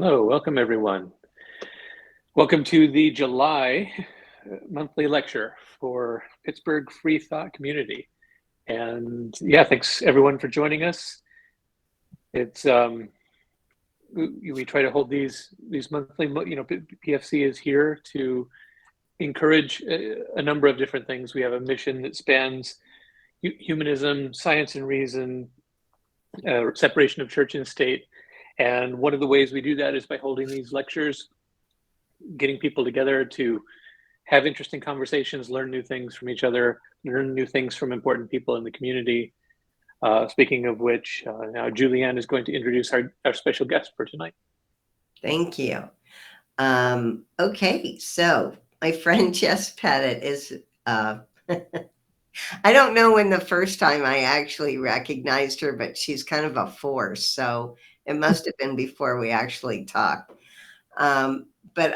Hello, welcome everyone. Welcome to the July monthly lecture for Pittsburgh Freethought Community. And yeah, thanks everyone for joining us. It's we try to hold these monthly, PFC is here to encourage a number of different things. We have a mission that spans humanism, science and reason, separation of church and state. And one of the ways we do that is by holding these lectures, getting people together to have interesting conversations, learn new things from each other, learn new things from important people in the community. Speaking of which, now Julianne is going to introduce our special guest for tonight. Thank you. Okay, so my friend Jess Pettitt is, I don't know when the first time I actually recognized her, but she's kind of a force. So it must have been before we actually talked. But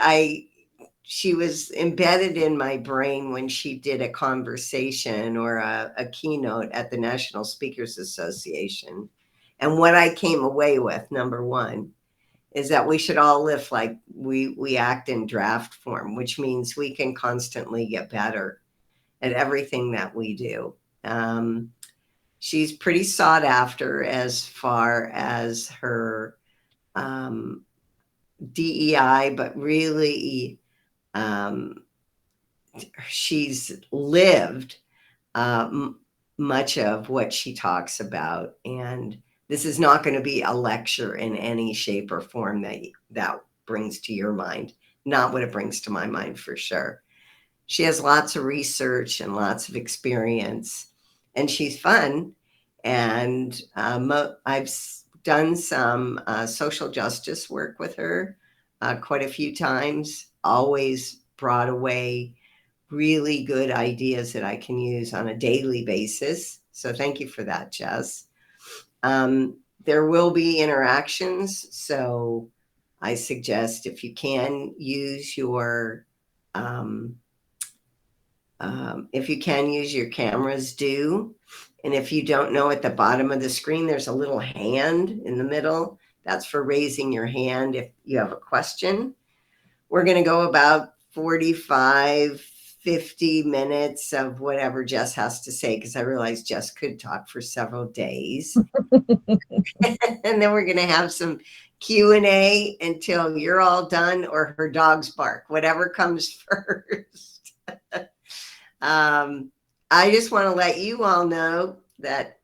she was embedded in my brain when she did a conversation or a keynote at the National Speakers Association. And what I came away with, number one, is that we should all live like we act in draft form, which means we can constantly get better at everything that we do. She's pretty sought after as far as her DEI, but really she's lived much of what she talks about. And this is not going to be a lecture in any shape or form that brings to your mind, not what it brings to my mind for sure. She has lots of research and lots of experience, and she's fun. And I've done some social justice work with her quite a few times, always brought away really good ideas that I can use on a daily basis. So thank you for that, Jess. There will be interactions. So I suggest if you can use your cameras, do. And if you don't know, at the bottom of the screen, there's a little hand in the middle. That's for raising your hand if you have a question. We're going to go about 45, 50 minutes of whatever Jess has to say, because I realize Jess could talk for several days. And then we're going to have some Q&A until you're all done or her dogs bark, whatever comes first. I just want to let you all know that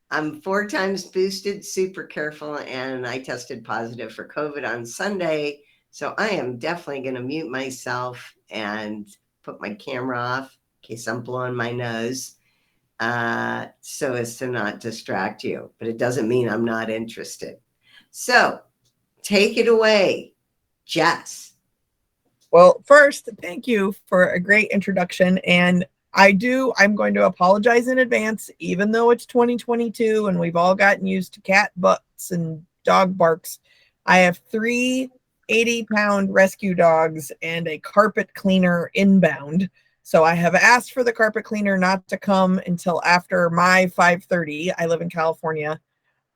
I'm 4 times boosted, super careful, and I tested positive for COVID on Sunday. So I am definitely going to mute myself and put my camera off in case I'm blowing my nose, so as to not distract you. But it doesn't mean I'm not interested. So take it away, Jess. Well, first, thank you for a great introduction. And I'm going to apologize in advance, even though it's 2022 and we've all gotten used to cat butts and dog barks. I have 3 80-pound rescue dogs and a carpet cleaner inbound. So I have asked for the carpet cleaner not to come until after my 5:30. I live in California.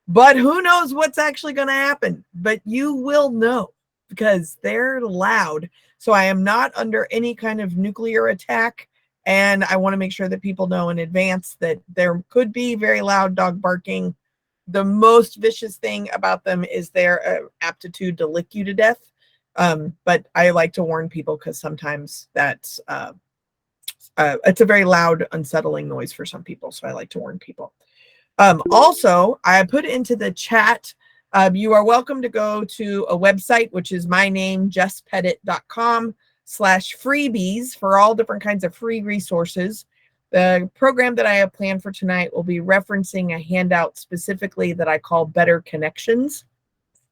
But who knows what's actually going to happen? But you will know because they're loud. So I am not under any kind of nuclear attack. And I want to make sure that people know in advance that there could be very loud dog barking. The most vicious thing about them is their aptitude to lick you to death. But I like to warn people because sometimes that's it's a very loud, unsettling noise for some people. So I like to warn people. Also, I put into the chat, you are welcome to go to a website, which is my name, jesspettitt.com/freebies for all different kinds of free resources. The program that I have planned for tonight will be referencing a handout specifically that I call Better Connections.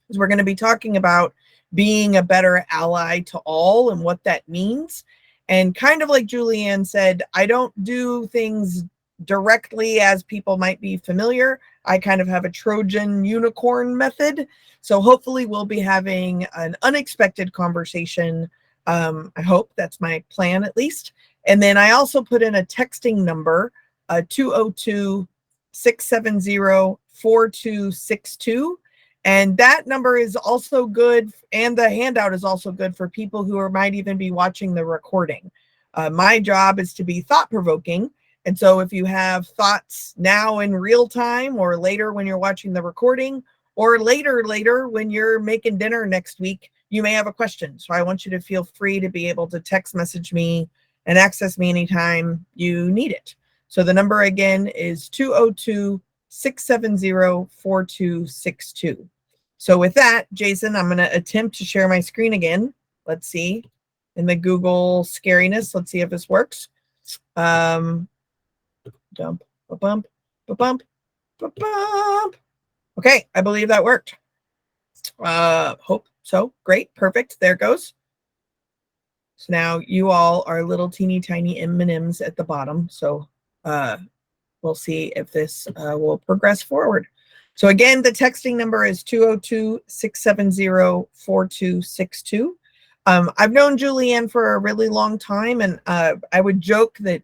Because we're going to be talking about being a better ally to all and what that means. And kind of like Julianne said, I don't do things directly as people might be familiar. I kind of have a Trojan unicorn method. So hopefully we'll be having an unexpected conversation. I hope that's my plan at least. And then I also put in a texting number, 202-670-4262. And that number is also good, and the handout is also good for people who might even be watching the recording. My job is to be thought-provoking, and so if you have thoughts now in real time, or later when you're watching the recording, or later when you're making dinner next week, you may have a question. So I want you to feel free to be able to text message me and access me anytime you need it. So the number again is 202-670-4262. So with that, Jason, I'm going to attempt to share my screen again. Let's see. In the Google scariness, let's see if this works. Jump, a bump, a bump, a bump. Okay, I believe that worked. Hope so. Great, perfect. There it goes. So now you all are little teeny tiny M&Ms at the bottom. So we'll see if this will progress forward. So again, the texting number is 202-670-4262. I've known Julianne for a really long time, and I would joke that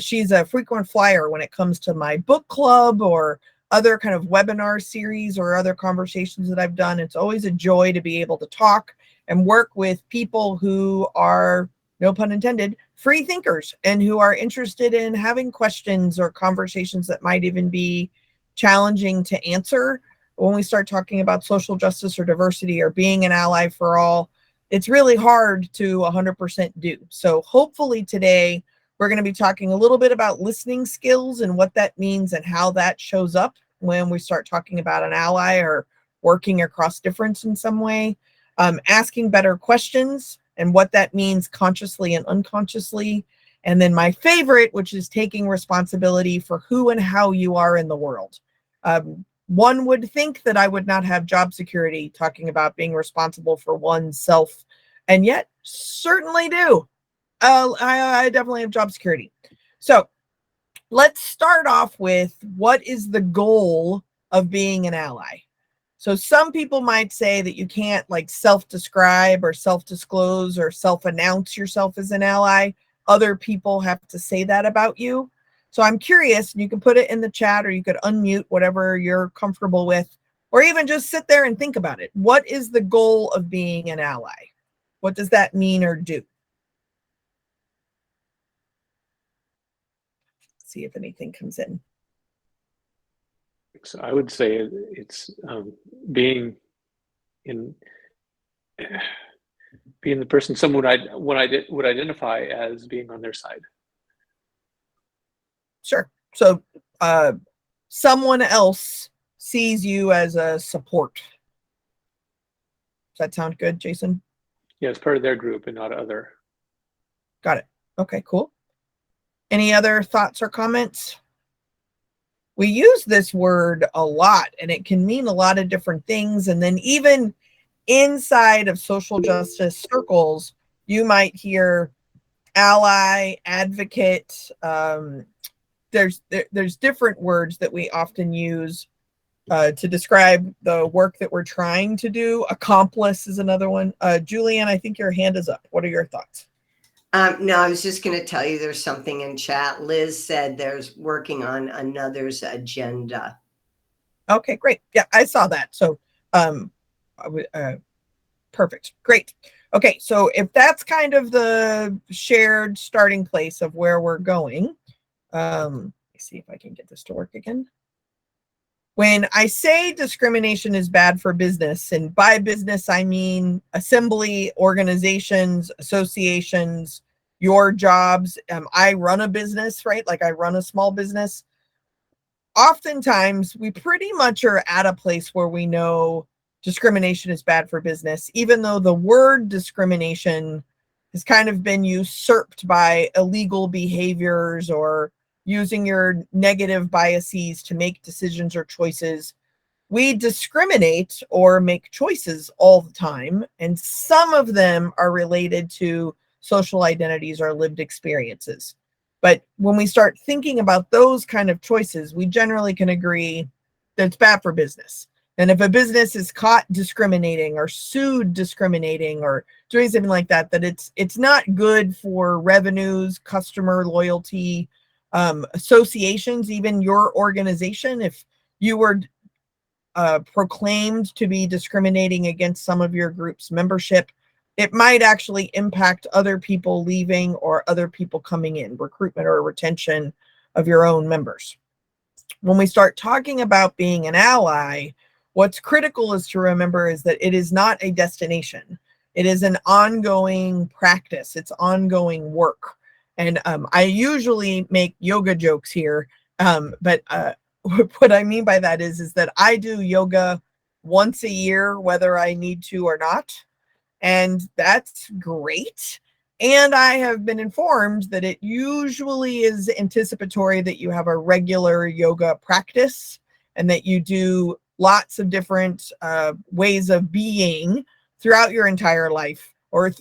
she's a frequent flyer when it comes to my book club or other kind of webinar series or other conversations that I've done. It's always a joy to be able to talk and work with people who are, no pun intended, free thinkers, and who are interested in having questions or conversations that might even be challenging to answer. When we start talking about social justice or diversity or being an ally for all, it's really hard to 100% do. So hopefully today we're going to be talking a little bit about listening skills and what that means and how that shows up when we start talking about an ally or working across difference in some way. Asking better questions and what that means consciously and unconsciously. And then my favorite, which is taking responsibility for who and how you are in the world. One would think that I would not have job security talking about being responsible for oneself, and yet certainly do. I definitely have job security. So let's start off with, what is the goal of being an ally? So some people might say that you can't like self-describe or self-disclose or self-announce yourself as an ally. Other people have to say that about you. So I'm curious, and you can put it in the chat, or you could unmute, whatever you're comfortable with, or even just sit there and think about it. What is the goal of being an ally? What does that mean or do? Let's see if anything comes in. So I would say it's being the person someone would identify as being on their side. Sure. So someone else sees you as a support. Does that sound good, Jason? Yeah, it's part of their group and not other. Got it. Okay, cool. Any other thoughts or comments? We use this word a lot, and it can mean a lot of different things. And then even inside of social justice circles, you might hear ally, advocate. There's different words that we often use to describe the work that we're trying to do. Accomplice is another one. Julianne, I think your hand is up. What are your thoughts? No, I was just going to tell you there's something in chat. Liz said there's working on another's agenda. Okay, great. Yeah, I saw that. So perfect. Great. Okay, so if that's kind of the shared starting place of where we're going, let me see if I can get this to work again. When I say discrimination is bad for business, and by business, I mean assembly, organizations, associations, your jobs. I run a business, right? Like I run a small business. Oftentimes, we pretty much are at a place where we know discrimination is bad for business, even though the word discrimination has kind of been usurped by illegal behaviors or using your negative biases to make decisions or choices. We discriminate or make choices all the time, and some of them are related to social identities or lived experiences. But when we start thinking about those kind of choices, we generally can agree that it's bad for business. And if a business is caught discriminating or sued discriminating or doing something like that, that it's not good for revenues, customer loyalty, associations, even your organization. If you were proclaimed to be discriminating against some of your group's membership, it might actually impact other people leaving or other people coming in, recruitment or retention of your own members. When we start talking about being an ally, what's critical is to remember is that it is not a destination. It is an ongoing practice. It's ongoing work. And I usually make yoga jokes here, but what I mean by that is that I do yoga once a year, whether I need to or not. And that's great. And I have been informed that it usually is anticipatory that you have a regular yoga practice and that you do lots of different ways of being throughout your entire life, or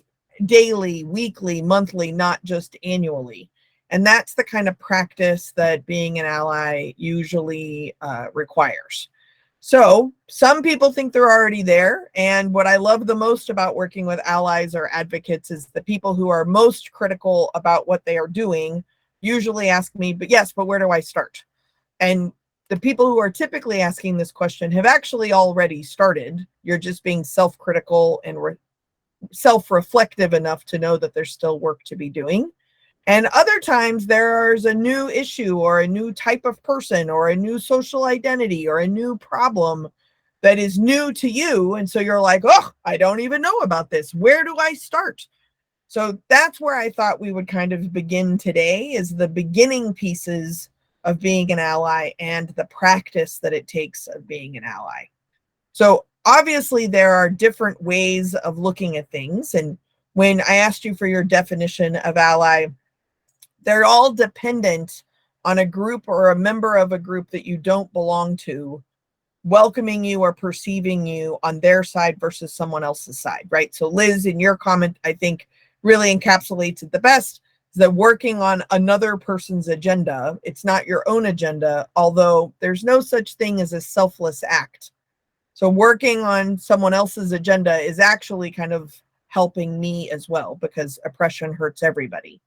daily, weekly, monthly, not just annually. And that's the kind of practice that being an ally usually requires. So some people think they're already there. And what I love the most about working with allies or advocates is the people who are most critical about what they are doing usually ask me, but where do I start? And the people who are typically asking this question have actually already started. You're just being self-critical and self-reflective enough to know that there's still work to be doing. And other times there's a new issue or a new type of person or a new social identity or a new problem that is new to you. And so you're like, oh, I don't even know about this. Where do I start? So that's where I thought we would kind of begin today, is the beginning pieces of being an ally and the practice that it takes of being an ally. So obviously there are different ways of looking at things. And when I asked you for your definition of ally, they're all dependent on a group or a member of a group that you don't belong to welcoming you or perceiving you on their side versus someone else's side, right? So Liz, in your comment, I think really encapsulates it the best, is that working on another person's agenda, it's not your own agenda, although there's no such thing as a selfless act. So working on someone else's agenda is actually kind of helping me as well, because oppression hurts everybody.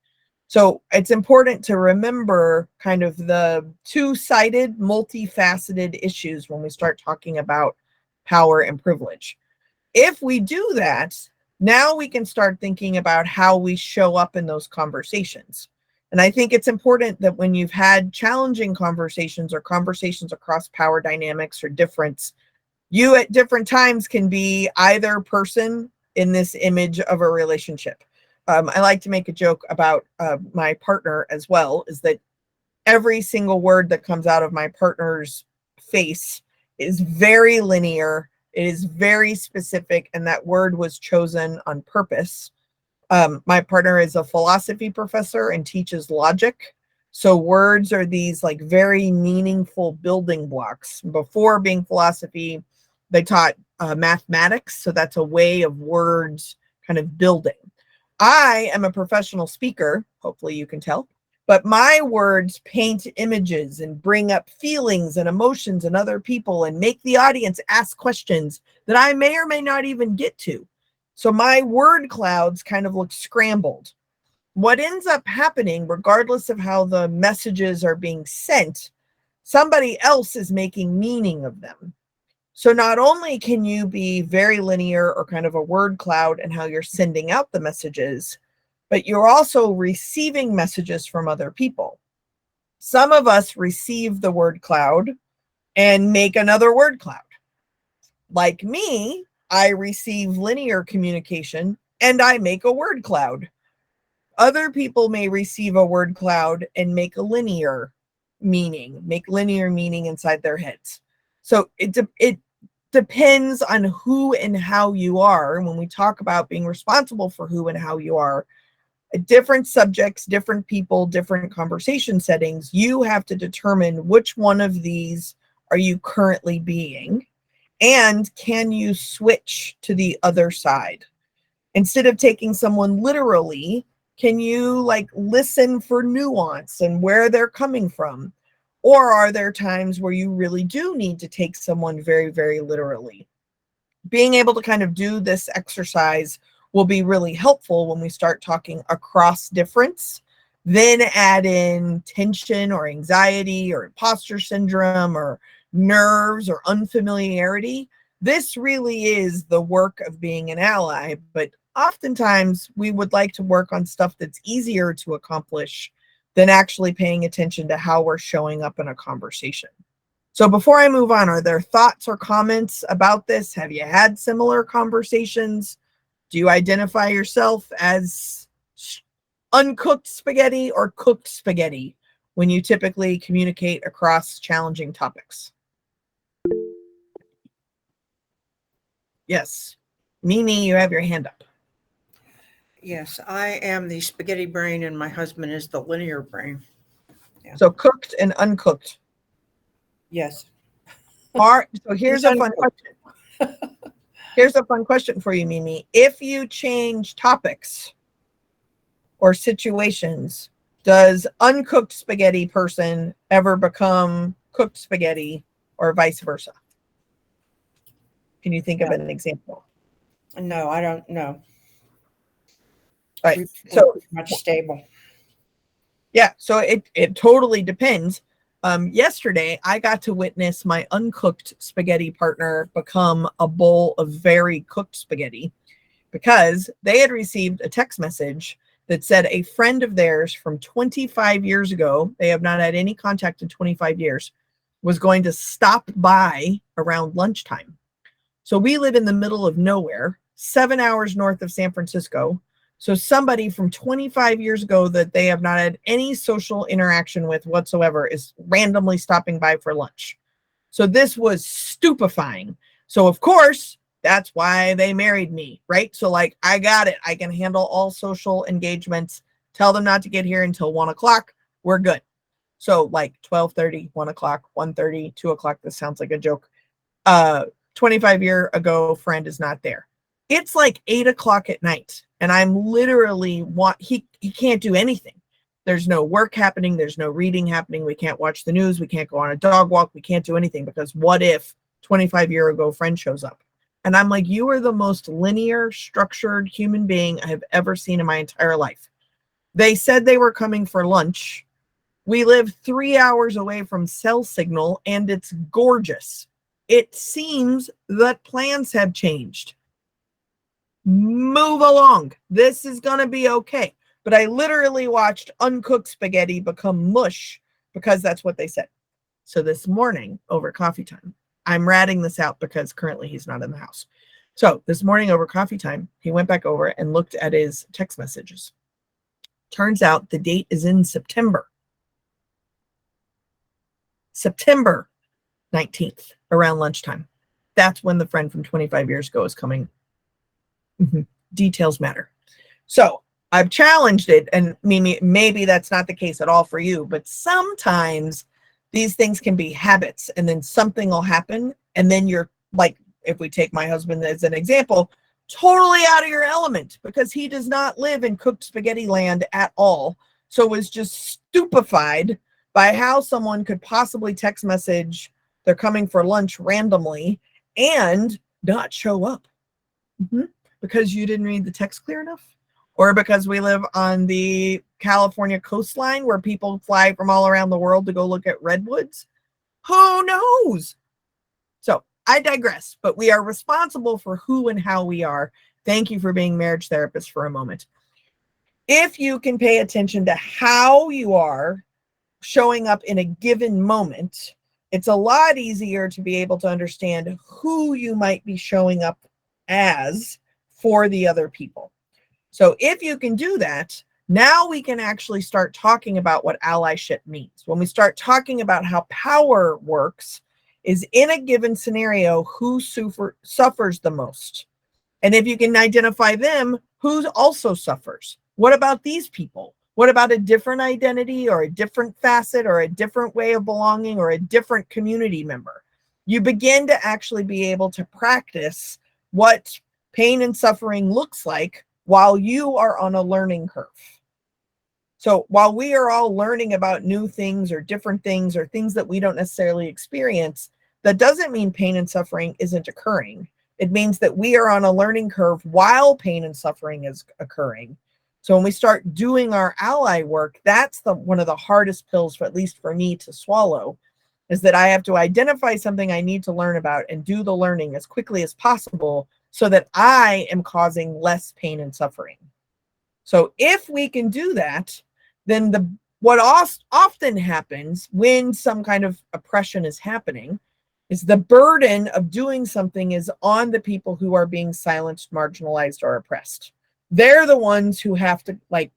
So it's important to remember kind of the two-sided, multifaceted issues when we start talking about power and privilege. If we do that, now we can start thinking about how we show up in those conversations. And I think it's important that when you've had challenging conversations or conversations across power dynamics or difference, you at different times can be either person in this image of a relationship. I like to make a joke about my partner as well, is that every single word that comes out of my partner's face is very linear. It is very specific, and that word was chosen on purpose. My partner is a philosophy professor and teaches logic. So words are these like very meaningful building blocks. Before being philosophy, they taught mathematics. So that's a way of words kind of building. I am a professional speaker, hopefully you can tell, but my words paint images and bring up feelings and emotions in other people and make the audience ask questions that I may or may not even get to. So my word clouds kind of look scrambled. What ends up happening, regardless of how the messages are being sent, somebody else is making meaning of them. So not only can you be very linear or kind of a word cloud in how you're sending out the messages, but you're also receiving messages from other people. Some of us receive the word cloud and make another word cloud. Like me, I receive linear communication and I make a word cloud. Other people may receive a word cloud and make linear meaning inside their heads. So it depends on who and how you are. And when we talk about being responsible for who and how you are, different subjects, different people, different conversation settings, you have to determine which one of these are you currently being, and can you switch to the other side? Instead of taking someone literally, can you listen for nuance and where they're coming from? Or are there times where you really do need to take someone very, very literally? Being able to kind of do this exercise will be really helpful when we start talking across difference. Then add in tension or anxiety or imposter syndrome or nerves or unfamiliarity. This really is the work of being an ally, but oftentimes we would like to work on stuff that's easier to accomplish than actually paying attention to how we're showing up in a conversation. So before I move on, are there thoughts or comments about this? Have you had similar conversations? Do you identify yourself as uncooked spaghetti or cooked spaghetti when you typically communicate across challenging topics? Yes. Mimi, you have your hand up. Yes, I am the spaghetti brain and my husband is the linear brain. Yeah. So cooked and uncooked. Yes. So here's a fun question. Here's a fun question for you, Mimi. If you change topics or situations, does uncooked spaghetti person ever become cooked spaghetti or vice versa? Can you think of an example? No, I don't know. Right. We're So pretty much stable. yeah, so it totally depends. Yesterday, I got to witness my uncooked spaghetti partner become a bowl of very cooked spaghetti because they had received a text message that said a friend of theirs from 25 years ago, they have not had any contact in 25 years, was going to stop by around lunchtime. So we live in the middle of nowhere, 7 hours north of San Francisco. So somebody from 25 years ago that they have not had any social interaction with whatsoever is randomly stopping by for lunch. So this was stupefying. So of course, that's why they married me, right? So like, I got it. I can handle all social engagements. Tell them not to get here until 1 o'clock. We're good. So like 12:30, 1 o'clock, 1:30, 2 o'clock. This sounds like a joke. 25-year ago friend is not there. It's like 8 o'clock at night. And I'm literally he can't do anything. There's no work happening. There's no reading happening. We can't watch the news. We can't go on a dog walk. We can't do anything because what if 25-year ago friend shows up? And I'm like, you are the most linear, structured human being I have ever seen in my entire life. They said they were coming for lunch. We live 3 hours away from cell signal and it's gorgeous. It seems that plans have changed. Move along. This is going to be okay. But I literally watched uncooked spaghetti become mush because that's what they said. So this morning over coffee time, I'm ratting this out because currently he's not in the house. So this morning over coffee time, he went back over and looked at his text messages. Turns out the date is in September. September 19th, around lunchtime. That's when the friend from 25 years ago is coming. Details matter. So I've challenged it, and maybe that's not the case at all for you, but sometimes these things can be habits, and then something will happen, and then you're like, if we take my husband as an example, totally out of your element because he does not live in cooked spaghetti land at all. So was just stupefied by how someone could possibly text message they're coming for lunch randomly and not show up. Because you didn't read the text clear enough? Or because we live on the California coastline where people fly from all around the world to go look at redwoods? Who knows? So I digress, but we are responsible for who and how we are. Thank you for being marriage therapist for a moment. If you can pay attention to how you are showing up in a given moment, it's a lot easier to be able to understand who you might be showing up as for the other people. So if you can do that, now we can actually start talking about what allyship means. When we start talking about how power works is in a given scenario, who suffers the most. And if you can identify them, who also suffers. What about these people? What about a different identity or a different facet or a different way of belonging or a different community member? You begin to actually be able to practice what pain and suffering looks like while you are on a learning curve. So while we are all learning about new things or different things or things that we don't necessarily experience, that doesn't mean pain and suffering isn't occurring. It means that we are on a learning curve while pain and suffering is occurring. So when we start doing our ally work, that's one of the hardest pills, for at least for me, to swallow, is that I have to identify something I need to learn about and do the learning as quickly as possible so that I am causing less pain and suffering. So if we can do that, then what often happens when some kind of oppression is happening is the burden of doing something is on the people who are being silenced, marginalized, or oppressed. They're the ones who have to like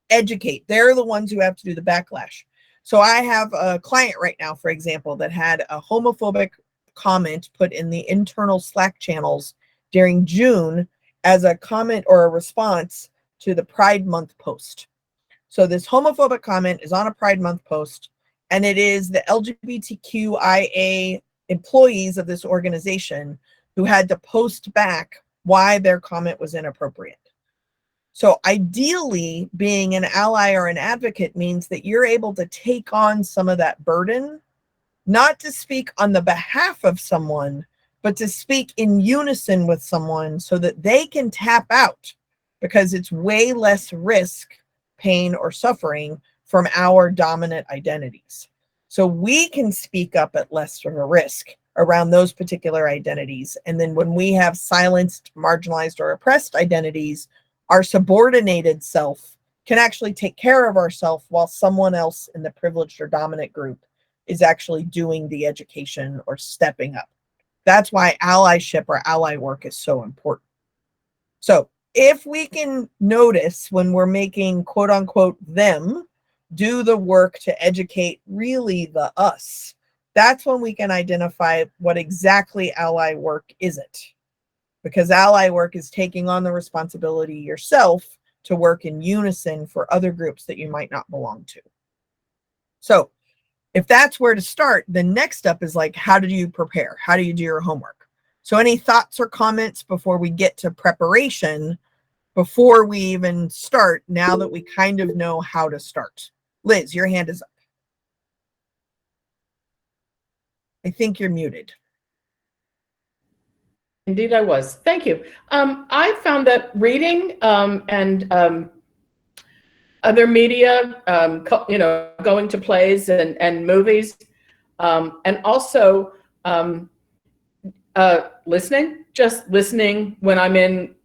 educate. They're the ones who have to do the backlash. So I have a client right now, for example, that had a homophobic comment put in the internal Slack channels during June as a comment or a response to the Pride Month post. So this homophobic comment is on a Pride Month post, and it is the LGBTQIA employees of this organization who had to post back why their comment was inappropriate. So ideally, being an ally or an advocate means that you're able to take on some of that burden, not to speak on the behalf of someone, but to speak in unison with someone so that they can tap out, because it's way less risk, pain, or suffering from our dominant identities. So we can speak up at less of a risk around those particular identities. And then when we have silenced, marginalized, or oppressed identities, our subordinated self can actually take care of ourselves while someone else in the privileged or dominant group is actually doing the education or stepping up. That's why allyship or ally work is so important. So if we can notice when we're making quote unquote them do the work to educate really the us, that's when we can identify what exactly ally work isn't. Because ally work is taking on the responsibility yourself to work in unison for other groups that you might not belong to. So if that's where to start, the next step is like, how do you prepare? How do you do your homework? So any thoughts or comments before we get to preparation, before we even start, now that we kind of know how to start? Liz, your hand is up. I think you're muted. Indeed, I was. Thank you. I found that reading and other media, going to plays and movies, and also listening, just listening when I'm in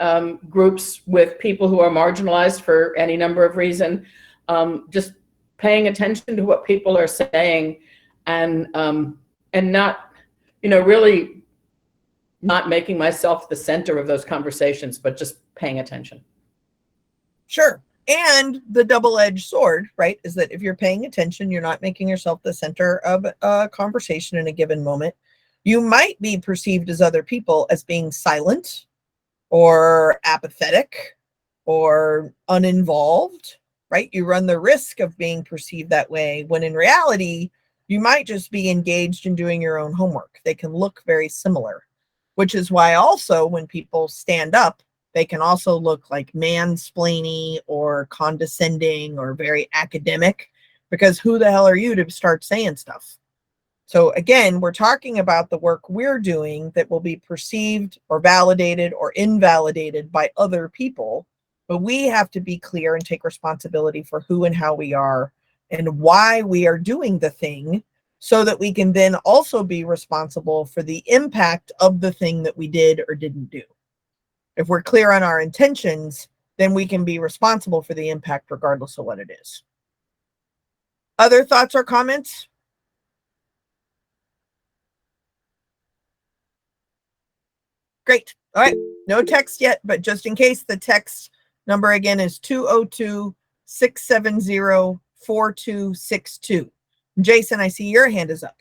groups with people who are marginalized for any number of reasons, just paying attention to what people are saying and not, really not making myself the center of those conversations, but just paying attention. Sure. And the double-edged sword, right, is that if you're paying attention, you're not making yourself the center of a conversation in a given moment. You might be perceived as other people as being silent or apathetic or uninvolved, right? You run the risk of being perceived that way when in reality, you might just be engaged in doing your own homework. They can look very similar, which is why also when people stand up, they can also look like mansplaining or condescending or very academic, because who the hell are you to start saying stuff? So again, we're talking about the work we're doing that will be perceived or validated or invalidated by other people, but we have to be clear and take responsibility for who and how we are and why we are doing the thing, so that we can then also be responsible for the impact of the thing that we did or didn't do. If we're clear on our intentions, then we can be responsible for the impact regardless of what it is. Other thoughts or comments? Great. All right. No text yet, but just in case, the text number again is 202-670-4262. Jason, I see your hand is up.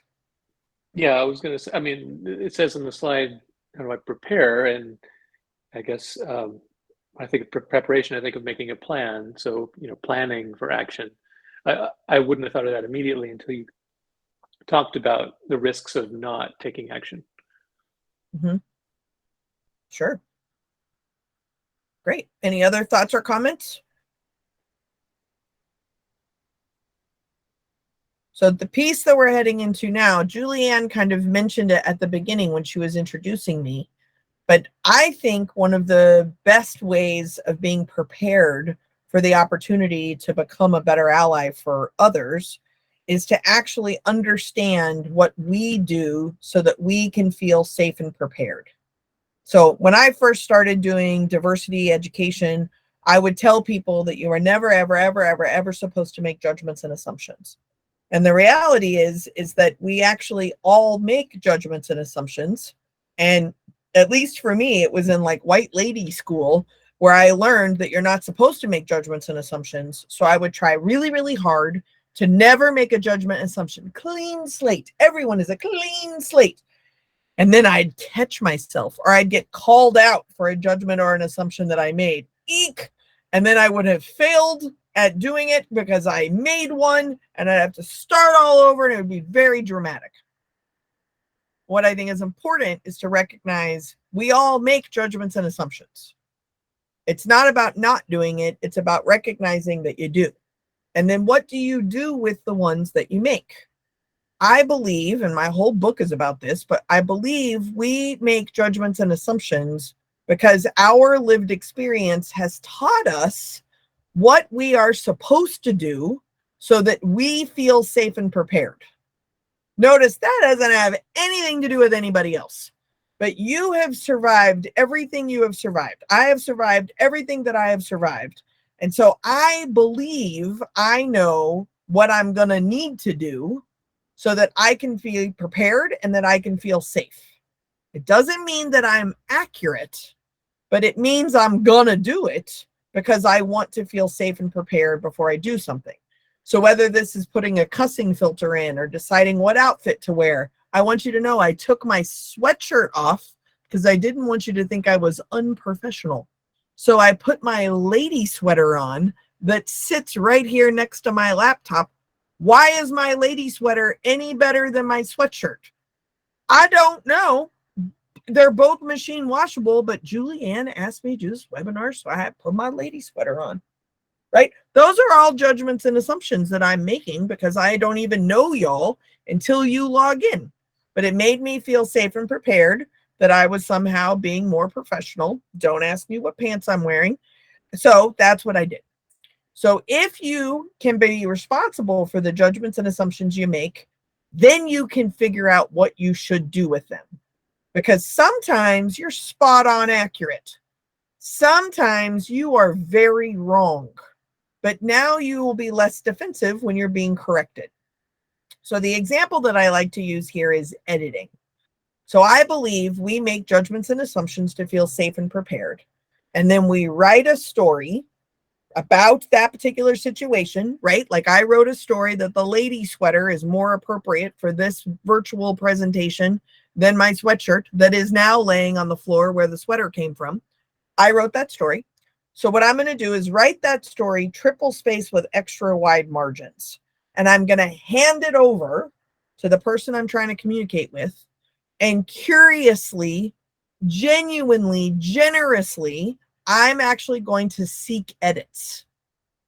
Yeah, I was going to say, I mean, it says in the slide, how do I prepare? And I guess I think of preparation, I think of making a plan. So, planning for action. I wouldn't have thought of that immediately until you talked about the risks of not taking action. Mm-hmm. Sure. Great. Any other thoughts or comments? So the piece that we're heading into now, Julianne kind of mentioned it at the beginning when she was introducing me, but I think one of the best ways of being prepared for the opportunity to become a better ally for others is to actually understand what we do so that we can feel safe and prepared. So when I first started doing diversity education, I would tell people that you are never, ever, ever, ever, ever supposed to make judgments and assumptions. And the reality is that we actually all make judgments and assumptions. And at least for me, it was in like white lady school where I learned that you're not supposed to make judgments and assumptions. So I would try really, really hard to never make a judgment assumption. Clean slate. Everyone is a clean slate. And then I'd catch myself, or I'd get called out for a judgment or an assumption that I made. Eek! And then I would have failed at doing it because I made one, and I'd have to start all over, and it would be very dramatic. What I think is important is to recognize we all make judgments and assumptions. It's not about not doing it. It's about recognizing that you do. And then what do you do with the ones that you make? I believe, and my whole book is about this, but I believe we make judgments and assumptions because our lived experience has taught us what we are supposed to do so that we feel safe and prepared. Notice that doesn't have anything to do with anybody else, but you have survived everything you have survived. I have survived everything that I have survived. And so I believe I know what I'm going to need to do so that I can feel prepared and that I can feel safe. It doesn't mean that I'm accurate, but it means I'm gonna do it because I want to feel safe and prepared before I do something. So whether this is putting a cussing filter in or deciding what outfit to wear, I want you to know I took my sweatshirt off because I didn't want you to think I was unprofessional. So I put my lady sweater on that sits right here next to my laptop. Why is my lady sweater any better than my sweatshirt? I don't know. They're both machine washable, but Julianne asked me to do this webinar, so I put my lady sweater on, right? Those are all judgments and assumptions that I'm making because I don't even know y'all until you log in. But it made me feel safe and prepared that I was somehow being more professional. Don't ask me what pants I'm wearing. So that's what I did. So if you can be responsible for the judgments and assumptions you make, then you can figure out what you should do with them. Because sometimes you're spot on accurate. Sometimes you are very wrong. But now you will be less defensive when you're being corrected. So the example that I like to use here is editing. So I believe we make judgments and assumptions to feel safe and prepared. And then we write a story about that particular situation, right? Like I wrote a story that the lady sweater is more appropriate for this virtual presentation than my sweatshirt that is now laying on the floor where the sweater came from. I wrote that story. So what I'm going to do is write that story triple space with extra wide margins. And I'm going to hand it over to the person I'm trying to communicate with. And curiously, genuinely, generously, I'm actually going to seek edits.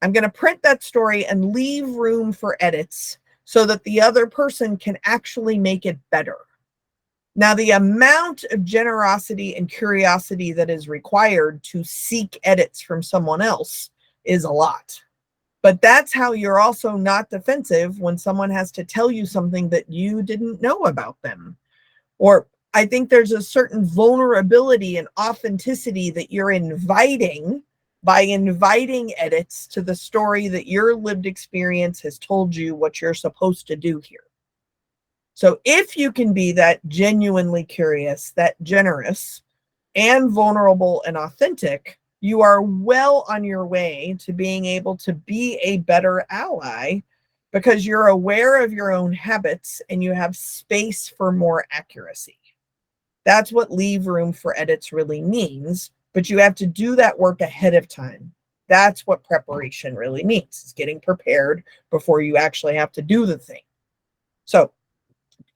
I'm going to print that story and leave room for edits so that the other person can actually make it better. Now, the amount of generosity and curiosity that is required to seek edits from someone else is a lot. But that's how you're also not defensive when someone has to tell you something that you didn't know about them. Or I think there's a certain vulnerability and authenticity that you're inviting by inviting edits to the story that your lived experience has told you what you're supposed to do here. So if you can be that genuinely curious, that generous, and vulnerable and authentic, you are well on your way to being able to be a better ally because you're aware of your own habits and you have space for more accuracy. That's what leave room for edits really means, but you have to do that work ahead of time. That's what preparation really means, is getting prepared before you actually have to do the thing. So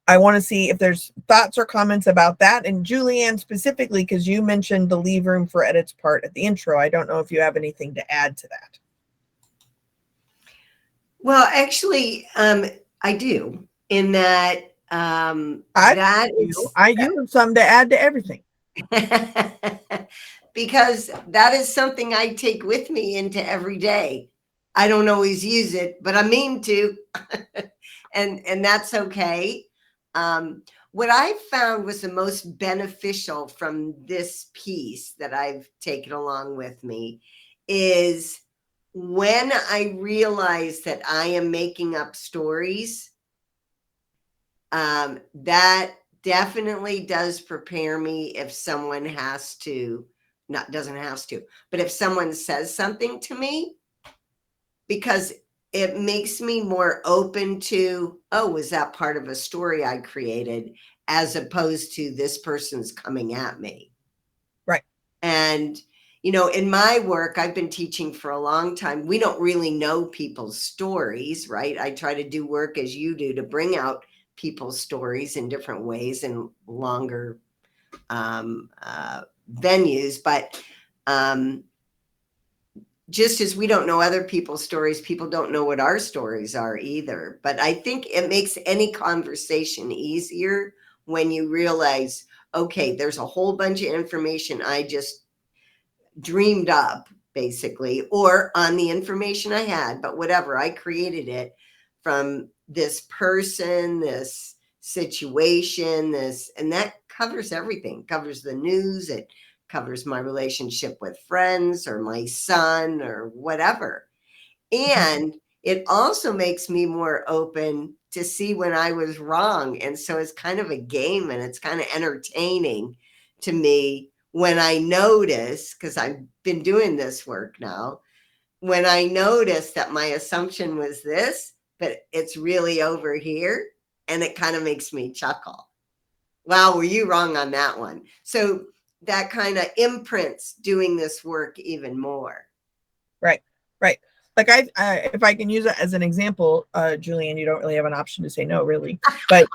I want to see if there's thoughts or comments about that. And Julianne, specifically, because you mentioned the leave room for edits part at the intro, I don't know if you have anything to add to that. Well, actually, I do, in that I use some to add to everything. Because that is something I take with me into every day. I don't always use it, but I mean to. and that's okay. What I found was the most beneficial from this piece that I've taken along with me is when I realize that I am making up stories, that definitely does prepare me if someone has to, doesn't have to, but if someone says something to me, because it makes me more open to, oh, was that part of a story I created, as opposed to this person's coming at me. Right. And, you know, in my work, I've been teaching for a long time. We don't really know people's stories, right? I try to do work as you do to bring out people's stories in different ways and longer venues. But just as we don't know other people's stories, people don't know what our stories are either. But I think it makes any conversation easier when you realize, okay, there's a whole bunch of information I just dreamed up, basically, or on the information I had, but whatever, I created it from this person, this situation, and that covers everything. It covers the news, it covers my relationship with friends or my son or whatever. And it also makes me more open to see when I was wrong. And so it's kind of a game, and it's kind of entertaining to me when I notice, because I've been doing this work now, when I notice that my assumption was this, but it's really over here, and it kind of makes me chuckle. Wow, were you wrong on that one? So that kind of imprints doing this work even more. Right. Like if I can use it as an example, Julianne, you don't really have an option to say no, really. But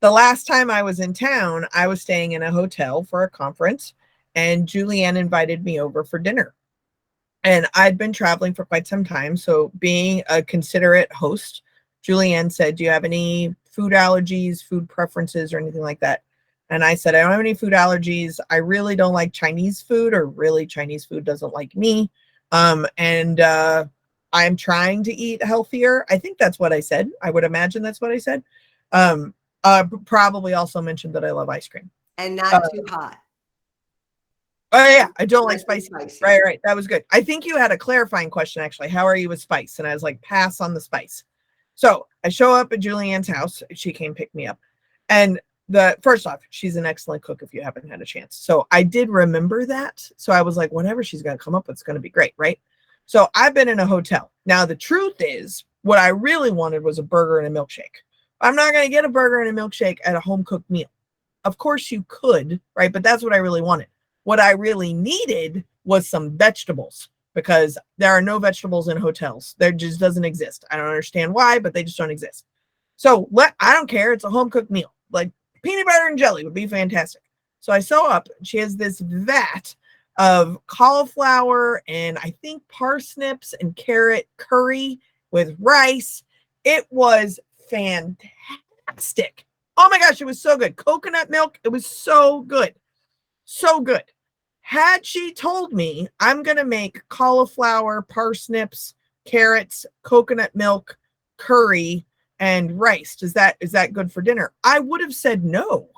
the last time I was in town, I was staying in a hotel for a conference, and Julianne invited me over for dinner. And I'd been traveling for quite some time. So being a considerate host, Julianne said, do you have any food allergies, food preferences, or anything like that? And I said, I don't have any food allergies. I really don't like Chinese food, or really Chinese food doesn't like me. And I'm trying to eat healthier. I think that's what I said. I would imagine that's what I said. Probably also mentioned that I love ice cream. And not too hot. Oh yeah, I don't like spicy. Spicy. Right. That was good. I think you had a clarifying question, actually. How are you with spice? And I was like, pass on the spice. So I show up at Julianne's house. She came pick me up. And first off, she's an excellent cook if you haven't had a chance. So I did remember that. So I was like, whatever she's going to come up with, it's going to be great, right? So I've been in a hotel. Now, the truth is, what I really wanted was a burger and a milkshake. I'm not going to get a burger and a milkshake at a home-cooked meal. Of course you could, right? But that's what I really wanted. What I really needed was some vegetables, because there are no vegetables in hotels. There just doesn't exist. I don't understand why, but they just don't exist. So I don't care. It's a home-cooked meal. Like peanut butter and jelly would be fantastic. So I sew up. She has this vat of cauliflower and I think parsnips and carrot curry with rice. It was fantastic. Oh my gosh, it was so good. Coconut milk. It was so good. So good. Had she told me I'm going to make cauliflower, parsnips, carrots, coconut milk, curry, and rice, is that good for dinner? I would have said no,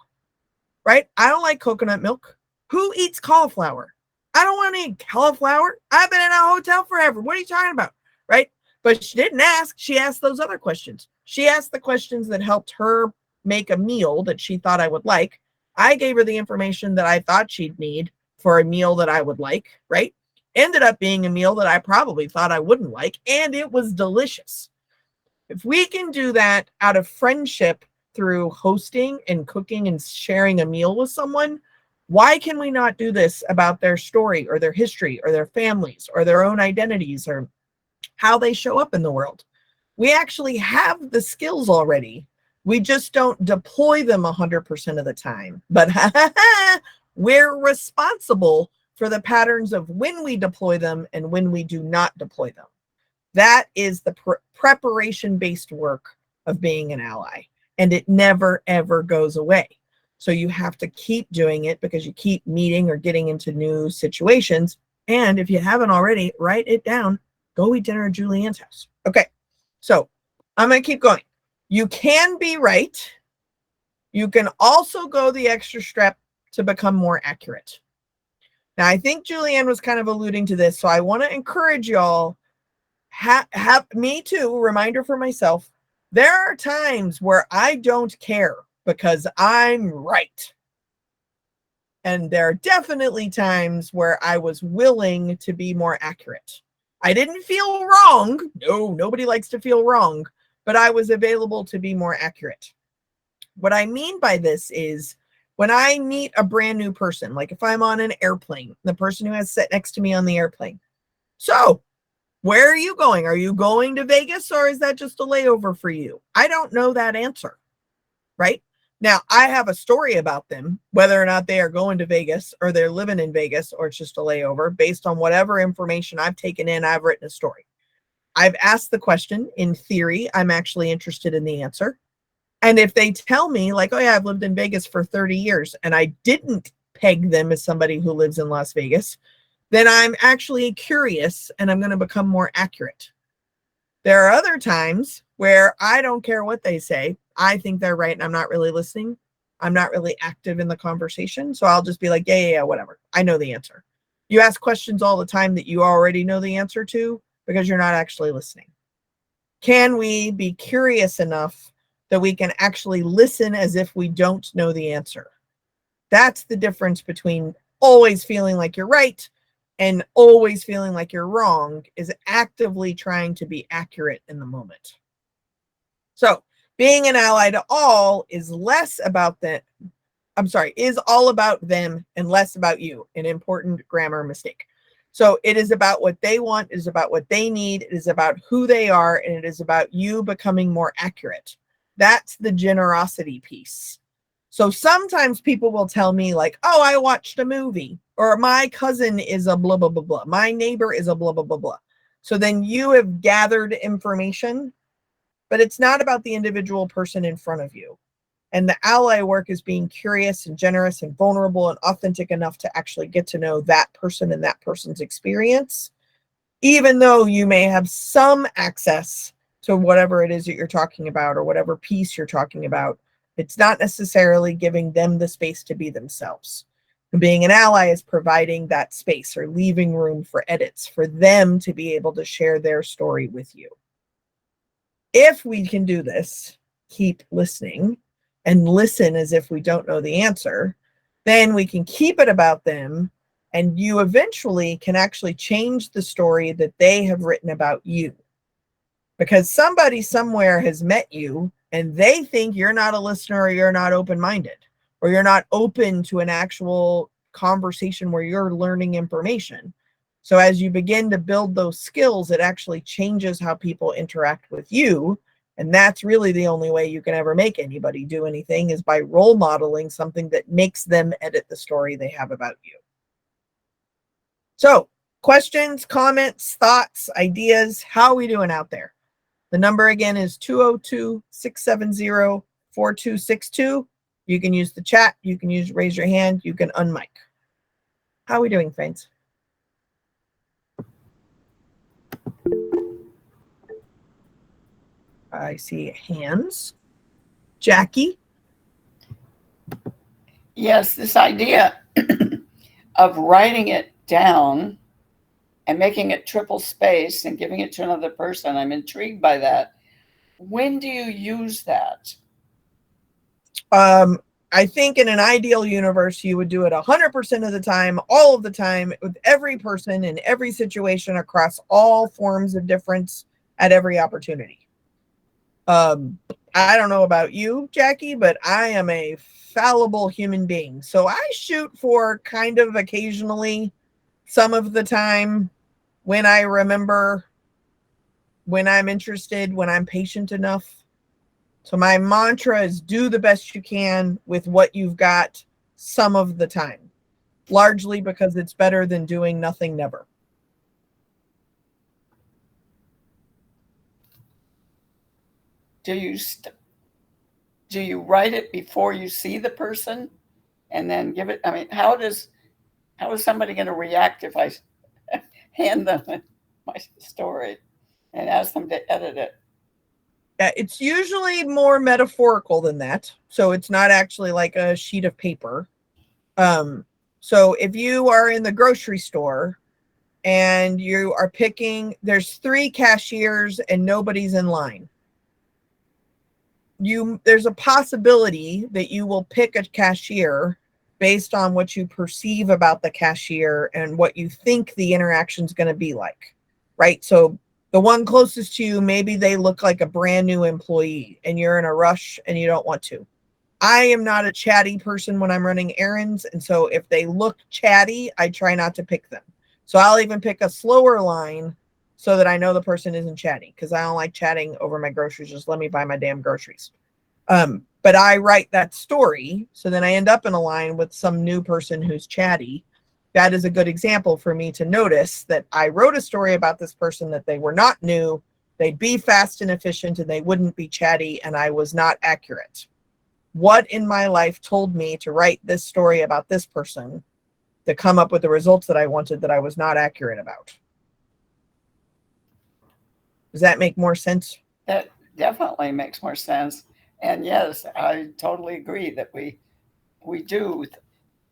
right? I don't like coconut milk. Who eats cauliflower? I don't want to eat cauliflower. I've been in a hotel forever. What are you talking about, right? But she didn't ask. She asked those other questions. She asked the questions that helped her make a meal that she thought I would like. I gave her the information that I thought she'd need for a meal that I would like, right? Ended up being a meal that I probably thought I wouldn't like, and it was delicious. If we can do that out of friendship through hosting and cooking and sharing a meal with someone, why can we not do this about their story or their history or their families or their own identities or how they show up in the world? We actually have the skills already. We just don't deploy them 100% of the time. But we're responsible for the patterns of when we deploy them and when we do not deploy them. That is the preparation-based work of being an ally. And it never, ever goes away. So you have to keep doing it because you keep meeting or getting into new situations. And if you haven't already, write it down. Go eat dinner at Julianne's house. Okay, so I'm going to keep going. You can be right. You can also go the extra step to become more accurate. Now, I think Julianne was kind of alluding to this, so I want to encourage y'all, have me too, reminder for myself, there are times where I don't care because I'm right. And there are definitely times where I was willing to be more accurate. I didn't feel wrong. No, nobody likes to feel wrong, but I was available to be more accurate. What I mean by this is when I meet a brand new person, like if I'm on an airplane, the person who has sat next to me on the airplane. So, where are you going? Are you going to Vegas or is that just a layover for you? I don't know that answer, right? Now, I have a story about them, whether or not they are going to Vegas or they're living in Vegas or it's just a layover. Based on whatever information I've taken in, I've written a story. I've asked the question. In theory, I'm actually interested in the answer. And if they tell me like, oh yeah, I've lived in Vegas for 30 years and I didn't peg them as somebody who lives in Las Vegas, then I'm actually curious and I'm going to become more accurate. There are other times where I don't care what they say. I think they're right and I'm not really listening. I'm not really active in the conversation. So I'll just be like, yeah, whatever. I know the answer. You ask questions all the time that you already know the answer to because you're not actually listening. Can we be curious enough that we can actually listen as if we don't know the answer? That's the difference between always feeling like you're right and always feeling like you're wrong, is actively trying to be accurate in the moment. So being an ally to all is less about that. Is all about them and less about you. An important grammar mistake. So it is about what they want, it is about what they need, it is about who they are, and it is about you becoming more accurate. That's the generosity piece. So sometimes people will tell me like, oh, I watched a movie, or my cousin is a blah, blah, blah, blah. My neighbor is a blah, blah, blah, blah. So then you have gathered information, but it's not about the individual person in front of you. And the ally work is being curious and generous and vulnerable and authentic enough to actually get to know that person and that person's experience, even though you may have some access to whatever it is that you're talking about or whatever piece you're talking about. It's not necessarily giving them the space to be themselves. And being an ally is providing that space or leaving room for edits for them to be able to share their story with you. If we can do this, keep listening and listen as if we don't know the answer, then we can keep it about them, and you eventually can actually change the story that they have written about you. Because somebody somewhere has met you and they think you're not a listener or you're not open-minded or you're not open to an actual conversation where you're learning information. So as you begin to build those skills, it actually changes how people interact with you. And that's really the only way you can ever make anybody do anything, is by role modeling something that makes them edit the story they have about you. So questions, comments, thoughts, ideas, how are we doing out there? The number again is 202-670-4262. You can use the chat. You can use raise your hand. You can unmic. How are we doing, friends? I see hands. Jackie? Yes, this idea of writing it down and making it triple space and giving it to another person, I'm intrigued by that. When do you use that? I think in an ideal universe, you would do it 100% of the time, all of the time, with every person in every situation across all forms of difference at every opportunity. I don't know about you, Jackie, but I am a fallible human being. So I shoot for kind of occasionally, some of the time, when I remember, when I'm interested, when I'm patient enough. So my mantra is do the best you can with what you've got some of the time, largely because it's better than doing nothing never. Do you write it before you see the person and then give it? I mean, how is somebody going to react if I hand them my story and ask them to edit it? Yeah, it's usually more metaphorical than that. So it's not actually like a sheet of paper. So if you are in the grocery store and you are picking, there's 3 cashiers and nobody's in line. There's a possibility that you will pick a cashier based on what you perceive about the cashier and what you think the interaction is going to be like, right? So the one closest to you, maybe they look like a brand new employee and you're in a rush and you don't want to. I am not a chatty person when I'm running errands. And so if they look chatty, I try not to pick them. So I'll even pick a slower line so that I know the person isn't chatty, because I don't like chatting over my groceries. Just let me buy my damn groceries. But I write that story. So then I end up in a line with some new person who's chatty. That is a good example for me to notice that I wrote a story about this person, that they were not new, they'd be fast and efficient, and they wouldn't be chatty, and I was not accurate. What in my life told me to write this story about this person to come up with the results that I wanted that I was not accurate about? Does that make more sense? That definitely makes more sense. And yes, I totally agree that we do.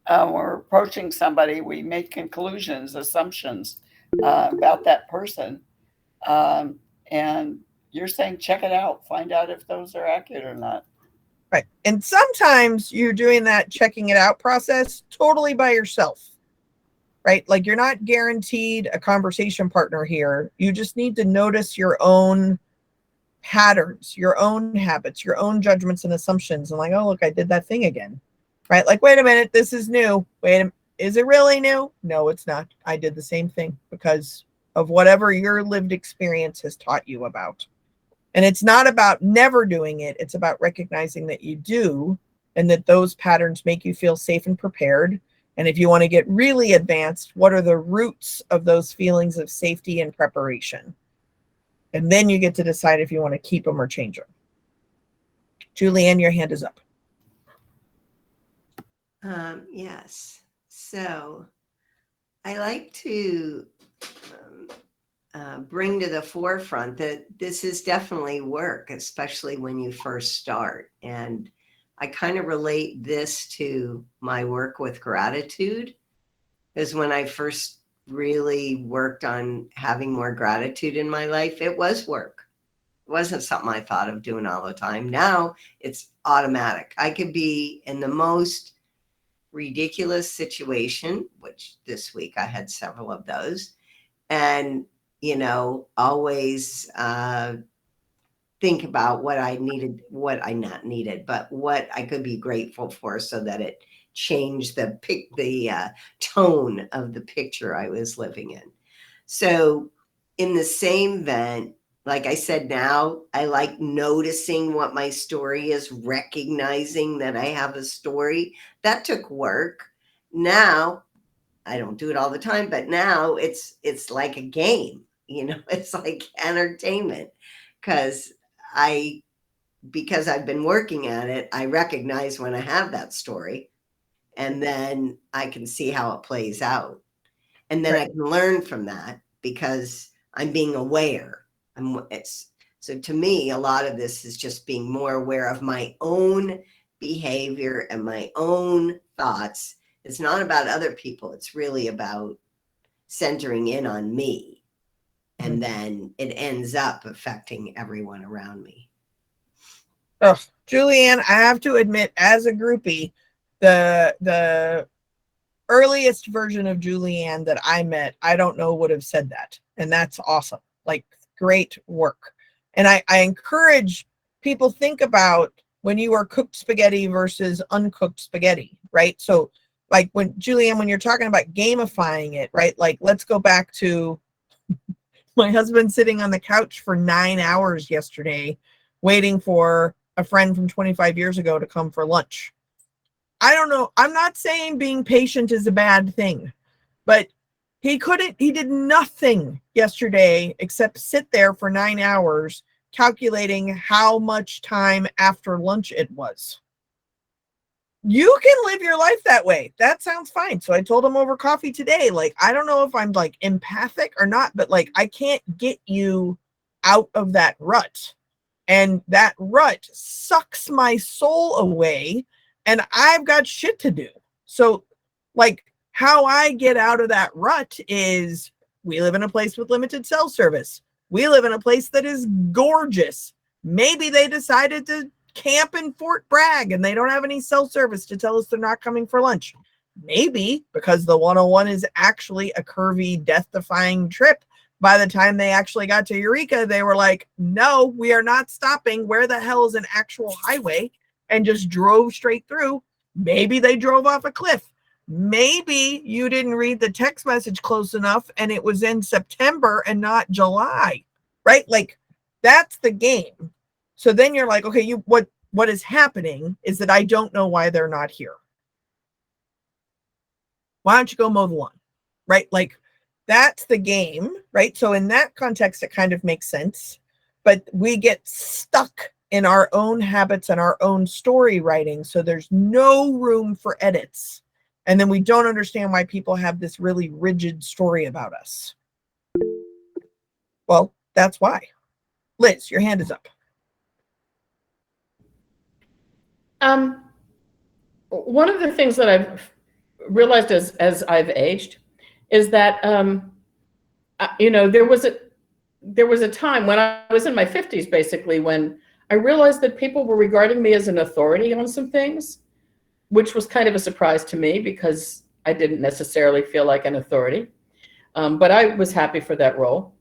We're approaching somebody, we make conclusions, assumptions about that person. And you're saying, check it out, find out if those are accurate or not. Right. And sometimes you're doing that checking it out process totally by yourself, right? Like you're not guaranteed a conversation partner here. You just need to notice your own patterns, your own habits, your own judgments and assumptions. And like, oh, look, I did that thing again, right? Like, wait a minute, this is new. Wait a minute, is it really new? No, it's not. I did the same thing because of whatever your lived experience has taught you about. And it's not about never doing it. It's about recognizing that you do, and that those patterns make you feel safe and prepared. And if you want to get really advanced, what are the roots of those feelings of safety and preparation? And then you get to decide if you want to keep them or change them. Julianne, your hand is up. Yes. So I like to bring to the forefront that this is definitely work, especially when you first start. And I kind of relate this to my work with gratitude, because when I first really worked on having more gratitude in my life, it was work. It wasn't something I thought of doing all the time. Now it's automatic. I could be in the most ridiculous situation, which this week I had several of those, and always think about what I needed, what I not needed, but what I could be grateful for, so that it changed the tone of the picture I was living in. So in the same vein, like I said, now I like noticing what my story is, recognizing that I have a story. That took work. Now I don't do it all the time, but now it's like a game, it's like entertainment, because I've been working at it, I recognize when I have that story, and then I can see how it plays out. And then I can learn from that because I'm being aware. So to me, a lot of this is just being more aware of my own behavior and my own thoughts. It's not about other people. It's really about centering in on me. And then it ends up affecting everyone around me. Oh, Julianne, I have to admit, as a groupie, the earliest version of Julianne that I met, I don't know would have said that. And that's awesome. Like, great work. And I encourage people, think about when you are cooked spaghetti versus uncooked spaghetti, right? So like when Julianne, when you're talking about gamifying it, right? Like, let's go back to my husband sitting on the couch for 9 hours yesterday, waiting for a friend from 25 years ago to come for lunch. I don't know. I'm not saying being patient is a bad thing, but he did nothing yesterday except sit there for 9 hours calculating how much time after lunch it was. You can live your life that way. That sounds fine. So I told him over coffee today, like, I don't know if I'm like empathic or not, but like, I can't get you out of that rut. and that rut sucks my soul away, and I've got shit to do. So like how I get out of that rut is we live in a place with limited cell service. We live in a place that is gorgeous. Maybe they decided to camp in Fort Bragg and they don't have any cell service to tell us they're not coming for lunch. Maybe because the 101 is actually a curvy, death-defying trip. By the time they actually got to Eureka, they were like, no, we are not stopping. Where the hell is an actual highway? And just drove straight through. Maybe they drove off a cliff. Maybe you didn't read the text message close enough and it was in September and not July, right? Like that's the game. So then you're like, okay, what is happening is that I don't know why they're not here. Why don't you go mow the lawn, right? Like that's the game, right? So in that context, it kind of makes sense, but we get stuck in our own habits and our own story writing. So there's no room for edits. And then we don't understand why people have this really rigid story about us. Well, that's why. Liz, your hand is up. One of the things that I've realized as I've aged is that, there was a time when I was in my 50s, basically, when I realized that people were regarding me as an authority on some things, which was kind of a surprise to me because I didn't necessarily feel like an authority. But I was happy for that role.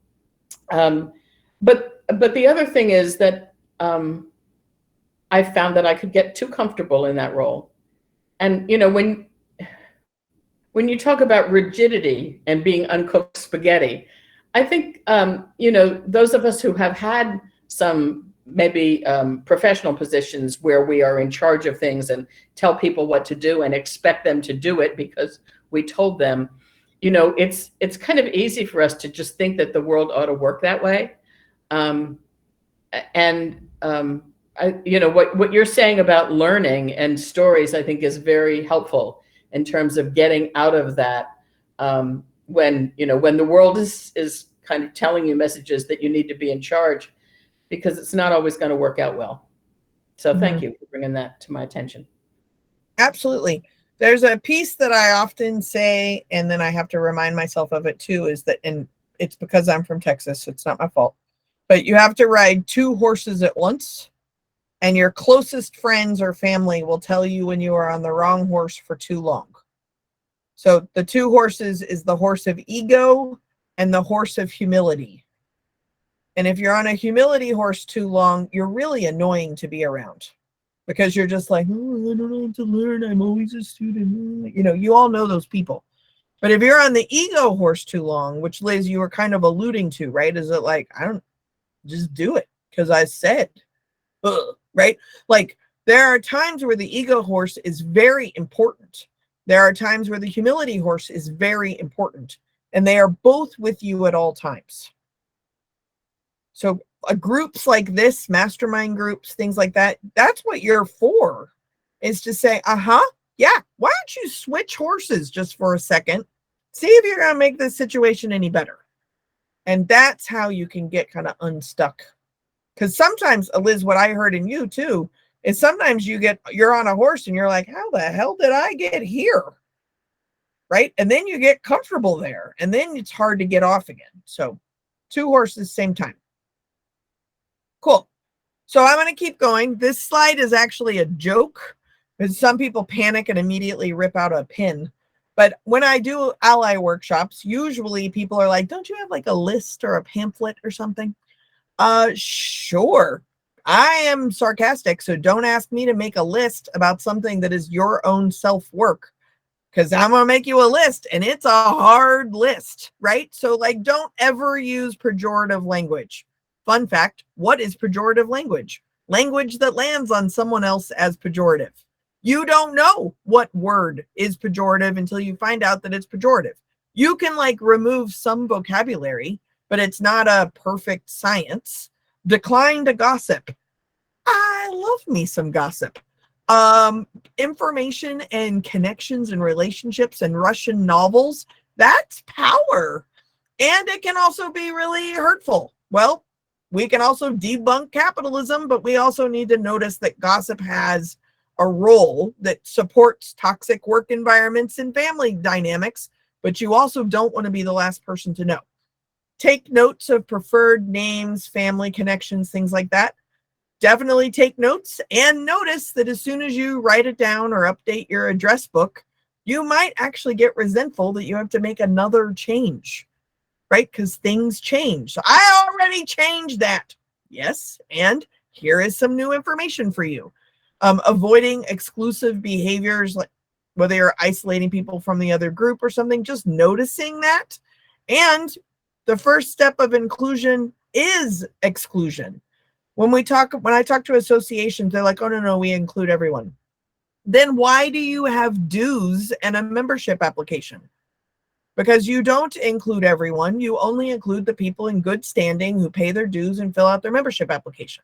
But the other thing is that I found that I could get too comfortable in that role. And, when you talk about rigidity and being uncooked spaghetti, I think, those of us who have had some maybe professional positions where we are in charge of things and tell people what to do and expect them to do it because we told them, it's kind of easy for us to just think that the world ought to work that way. What you're saying about learning and stories, I think is very helpful in terms of getting out of that when the world is kind of telling you messages that you need to be in charge, because it's not always going to work out well. So thank you for bringing that to my attention. Absolutely. There's a piece that I often say, and then I have to remind myself of it too, is that, and it's because I'm from Texas, so it's not my fault, but you have to ride 2 horses at once, and your closest friends or family will tell you when you are on the wrong horse for too long. So the 2 horses is the horse of ego and the horse of humility. And if you're on a humility horse too long, you're really annoying to be around because you're just like, oh, I don't know what to learn. I'm always a student. You all know those people. But if you're on the ego horse too long, which Liz, you were kind of alluding to, right? Is it like, I don't just do it because I said, right? Like there are times where the ego horse is very important. There are times where the humility horse is very important, and they are both with you at all times. So groups like this, mastermind groups, things like that, that's what you're for, is to say, yeah, why don't you switch horses just for a second? See if you're going to make this situation any better. And that's how you can get kind of unstuck. Because sometimes, Liz, what I heard in you too, is sometimes you're on a horse and you're like, how the hell did I get here? Right? And then you get comfortable there and then it's hard to get off again. So 2 horses, same time. Cool. So I'm going to keep going. This slide is actually a joke because some people panic and immediately rip out a pin. But when I do ally workshops, usually people are like, don't you have like a list or a pamphlet or something? Sure. I am sarcastic, so don't ask me to make a list about something that is your own self-work, because I'm going to make you a list and it's a hard list, right? So like, don't ever use pejorative language. Fun fact, what is pejorative language? Language that lands on someone else as pejorative. You don't know what word is pejorative until you find out that it's pejorative. You can like remove some vocabulary, but it's not a perfect science. Decline to gossip. I love me some gossip. Information and connections and relationships and Russian novels, that's power. And it can also be really hurtful. Well, we can also debunk capitalism, but we also need to notice that gossip has a role that supports toxic work environments and family dynamics, but you also don't want to be the last person to know. Take notes of preferred names, family connections, things like that. Definitely take notes, and notice that as soon as you write it down or update your address book, you might actually get resentful that you have to make another change, right? Because things change. So I already changed that. Yes, and here is some new information for you. Avoiding exclusive behaviors, like whether you're isolating people from the other group or something, just noticing that. And the first step of inclusion is exclusion. When I talk to associations, they're like, oh, no, we include everyone. Then why do you have dues and a membership application? Because you don't include everyone. You only include the people in good standing who pay their dues and fill out their membership application.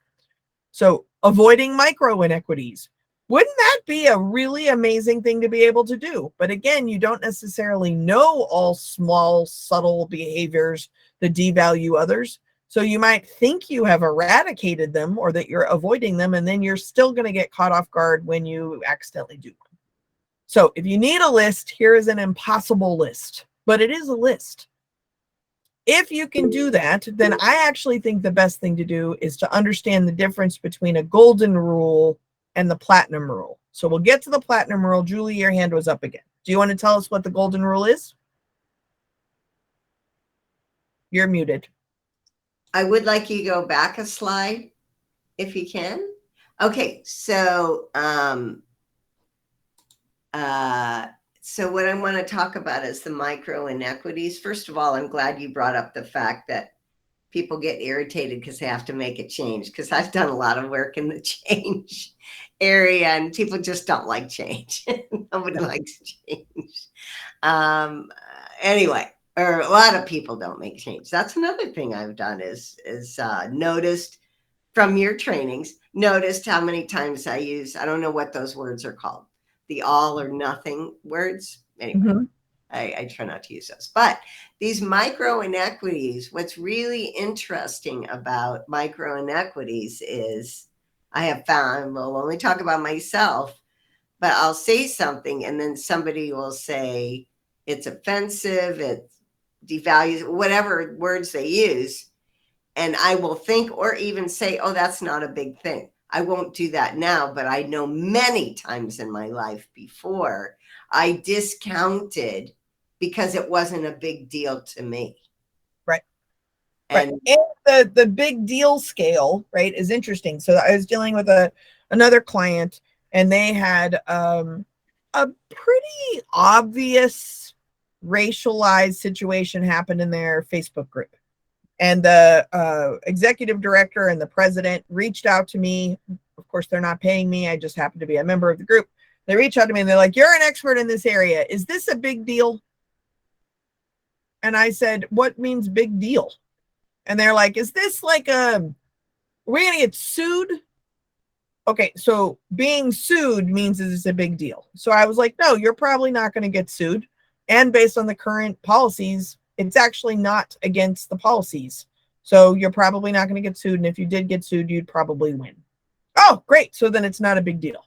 So avoiding micro inequities. Wouldn't that be a really amazing thing to be able to do? But again, you don't necessarily know all small, subtle behaviors that devalue others. So you might think you have eradicated them or that you're avoiding them, and then you're still going to get caught off guard when you accidentally do one. So if you need a list, here is an impossible list, but it is a list. If you can do that, then I actually think the best thing to do is to understand the difference between a golden rule and the platinum rule. So we'll get to the platinum rule. Julie, your hand was up again. Do you want to tell us what the golden rule is? You're muted. I would like you to go back a slide if you can. Okay, so so what I want to talk about is the micro inequities. First of all, I'm glad you brought up the fact that people get irritated because they have to make a change, because I've done a lot of work in the change area and people just don't like change. Nobody likes change. Anyway, or a lot of people don't make change. That's another thing I've done is noticed from your trainings, noticed how many times I use, I don't know what those words are called, the all or nothing words. Anyway, I try not to use those. But these micro inequities, what's really interesting about micro inequities is I have found, we'll only talk about myself, but I'll say something and then somebody will say it's offensive, it devalues, whatever words they use. And I will think or even say, oh, that's not a big thing. I won't do that now, but I know many times in my life before I discounted because it wasn't a big deal to me. Right. And, and the big deal scale, right, is interesting. So I was dealing with another client, and they had a pretty obvious racialized situation happen in their Facebook group. And the executive director and the president reached out to me. Of course, they're not paying me. I just happen to be a member of the group. They reach out to me and they're like, you're an expert in this area. Is this a big deal? And I said, what means big deal? And they're like, is this like are we going to get sued? Okay, so being sued means it's a big deal. So I was like, no, you're probably not going to get sued. And based on the current policies, it's actually not against the policies. So you're probably not going to get sued. And if you did get sued, you'd probably win. Oh, great. So then it's not a big deal.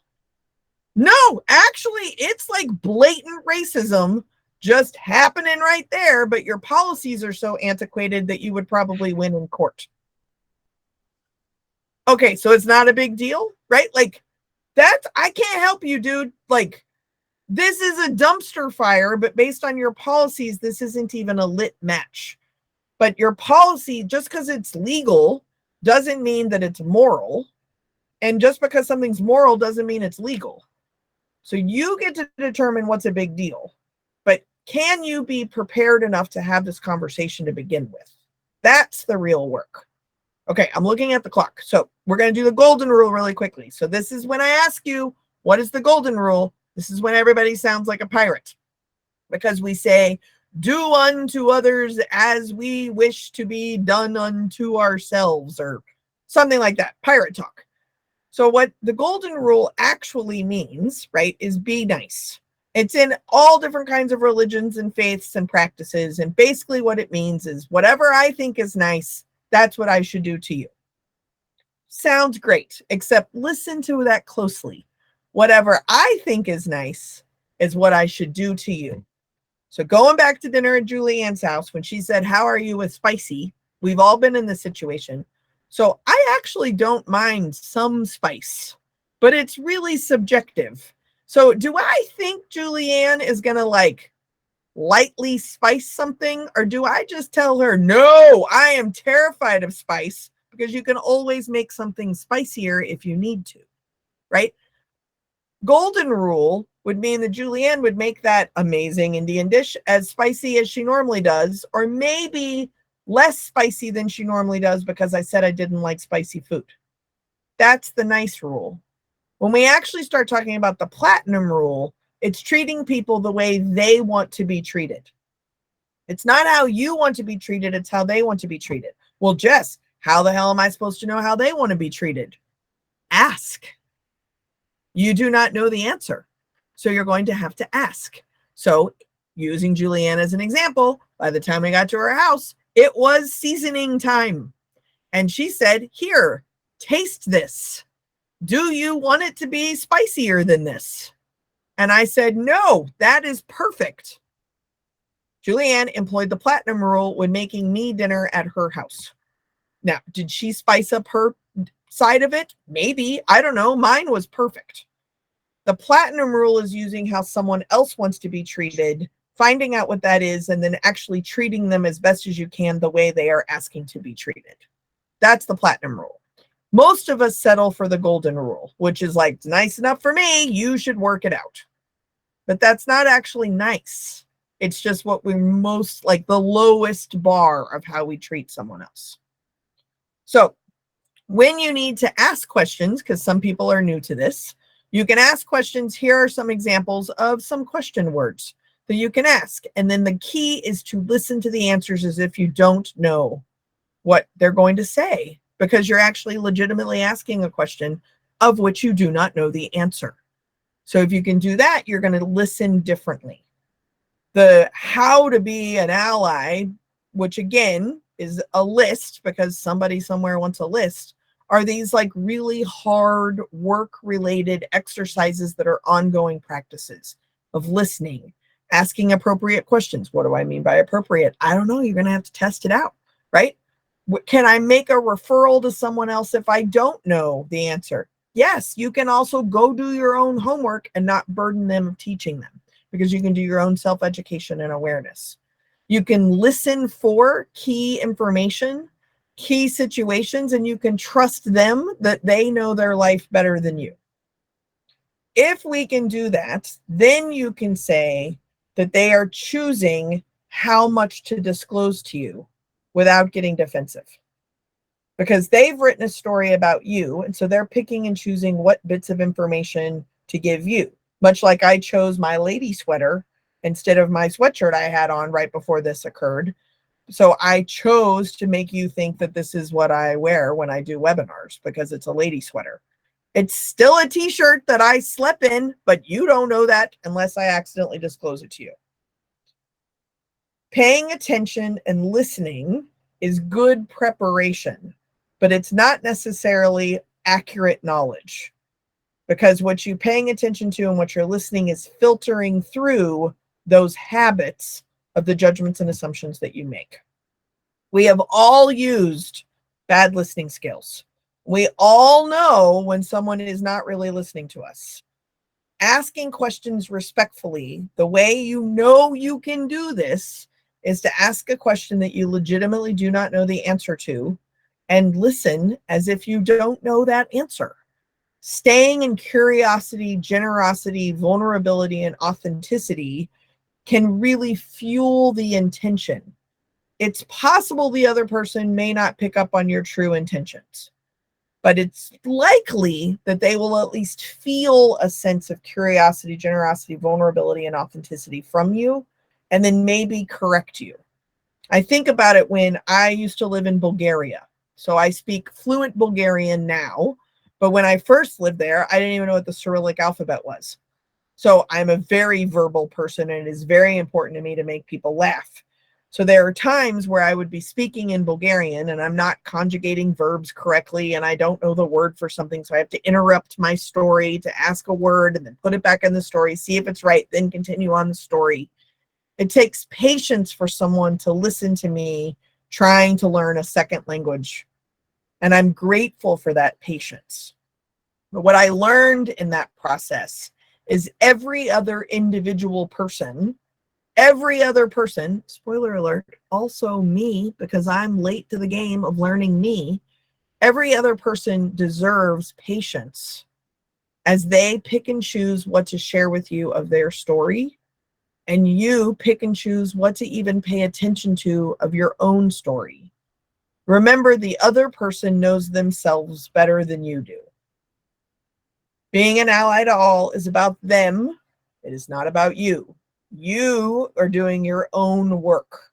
No, actually, it's like blatant racism just happening right there. But your policies are so antiquated that you would probably win in court. Okay, so it's not a big deal, right? Like I can't help you, dude. Like, this is a dumpster fire, but based on your policies, this isn't even a lit match. But your policy, just because it's legal, doesn't mean that it's moral. And just because something's moral doesn't mean it's legal. So you get to determine what's a big deal. But can you be prepared enough to have this conversation to begin with? That's the real work. Okay, I'm looking at the clock. So we're going to do the golden rule really quickly. So this is when I ask you, what is the golden rule? This is when everybody sounds like a pirate, because we say, do unto others as we wish to be done unto ourselves, or something like that, pirate talk. So what the golden rule actually means, right, is be nice. It's in all different kinds of religions and faiths and practices. And basically what it means is whatever I think is nice, That's what I should do to you. Sounds great, except listen to that closely. Whatever I think is nice is what I should do to you. So going back to dinner at Julianne's house, when she said, how are you with spicy? We've all been in this situation. So I actually don't mind some spice, but it's really subjective. So do I think Julianne is going to like lightly spice something, or do I just tell her, no, I am terrified of spice, because you can always make something spicier if you need to, right? Golden rule would mean that Julianne would make that amazing Indian dish as spicy as she normally does, or maybe less spicy than she normally does because I said I didn't like spicy food. That's the nice rule. When we actually start talking about the platinum rule, it's treating people the way they want to be treated. It's not how you want to be treated, it's how they want to be treated. Well, Jess, how the hell am I supposed to know how they want to be treated? Ask. You do not know the answer, so you're going to have to ask. So using Julianne as an example, by the time we got to her house, it was seasoning time. And she said, here, taste this. Do you want it to be spicier than this? And I said, no, that is perfect. Julianne employed the platinum rule when making me dinner at her house. Now, did she spice up her side of it? Maybe. I don't know. Mine was perfect. The platinum rule is using how someone else wants to be treated, finding out what that is, and then actually treating them as best as you can the way they are asking to be treated. That's the platinum rule. Most of us settle for the golden rule, which is like, nice enough for me, you should work it out. But that's not actually nice. It's just what we're most like, the lowest bar of how we treat someone else. So when you need to ask questions, because some people are new to this, you can ask questions. Here are some examples of some question words that you can ask. And then the key is to listen to the answers as if you don't know what they're going to say, because you're actually legitimately asking a question of which you do not know the answer. So if you can do that, you're going to listen differently. The how to be an ally, which again is a list because somebody somewhere wants a list, are these like really hard work-related exercises that are ongoing practices of listening, asking appropriate questions. What do I mean by appropriate? I don't know. You're going to have to test it out, right? Can I make a referral to someone else if I don't know the answer? Yes, you can also go do your own homework and not burden them of teaching them, because you can do your own self-education and awareness. You can listen for key information, key situations, and you can trust them that they know their life better than you. If we can do that, then you can say that they are choosing how much to disclose to you without getting defensive. Because they've written a story about you, and so they're picking and choosing what bits of information to give you. Much like I chose my lady sweater instead of my sweatshirt I had on right before this occurred. So I chose to make you think that this is what I wear when I do webinars, because it's a lady sweater. It's still a t-shirt that I slept in, but you don't know that unless I accidentally disclose it to you. Paying attention and listening is good preparation, but it's not necessarily accurate knowledge, because what you're paying attention to and what you're listening is filtering through those habits of the judgments and assumptions that you make. We have all used bad listening skills. We all know when someone is not really listening to us. Asking questions respectfully, the way you know you can do this is to ask a question that you legitimately do not know the answer to, and listen as if you don't know that answer. Staying in curiosity, generosity, vulnerability, and authenticity can really fuel the intention. It's possible the other person may not pick up on your true intentions, but it's likely that they will at least feel a sense of curiosity, generosity, vulnerability, and authenticity from you, and then maybe correct you. I think about it when I used to live in Bulgaria. So I speak fluent Bulgarian now, but when I first lived there, I didn't even know what the Cyrillic alphabet was. So I'm a very verbal person, and it is very important to me to make people laugh. So there are times where I would be speaking in Bulgarian and I'm not conjugating verbs correctly and I don't know the word for something. So I have to interrupt my story to ask a word and then put it back in the story, see if it's right, then continue on the story. It takes patience for someone to listen to me trying to learn a second language. And I'm grateful for that patience. But what I learned in that process is every other individual person, spoiler alert, also me, because I'm late to the game of learning me, every other person deserves patience as they pick and choose what to share with you of their story, and you pick and choose what to even pay attention to of your own story. Remember, the other person knows themselves better than you do. Being an ally to all is about them. It is not about you. You are doing your own work,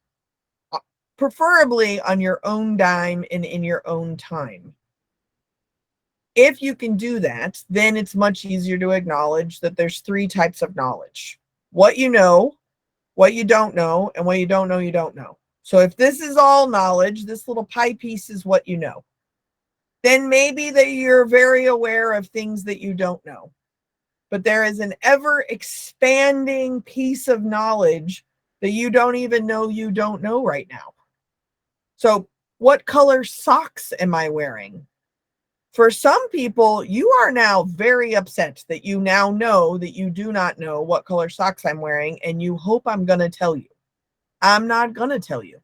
preferably on your own dime and in your own time. If you can do that, then it's much easier to acknowledge that there's 3 types of knowledge. What you know, what you don't know, and what you don't know you don't know. So if this is all knowledge, this little pie piece is what you know, then maybe that you're very aware of things that you don't know. But there is an ever expanding piece of knowledge that you don't even know you don't know right now. So what color socks am I wearing? For some people, you are now very upset that you now know that you do not know what color socks I'm wearing, and you hope I'm going to tell you. I'm not going to tell you.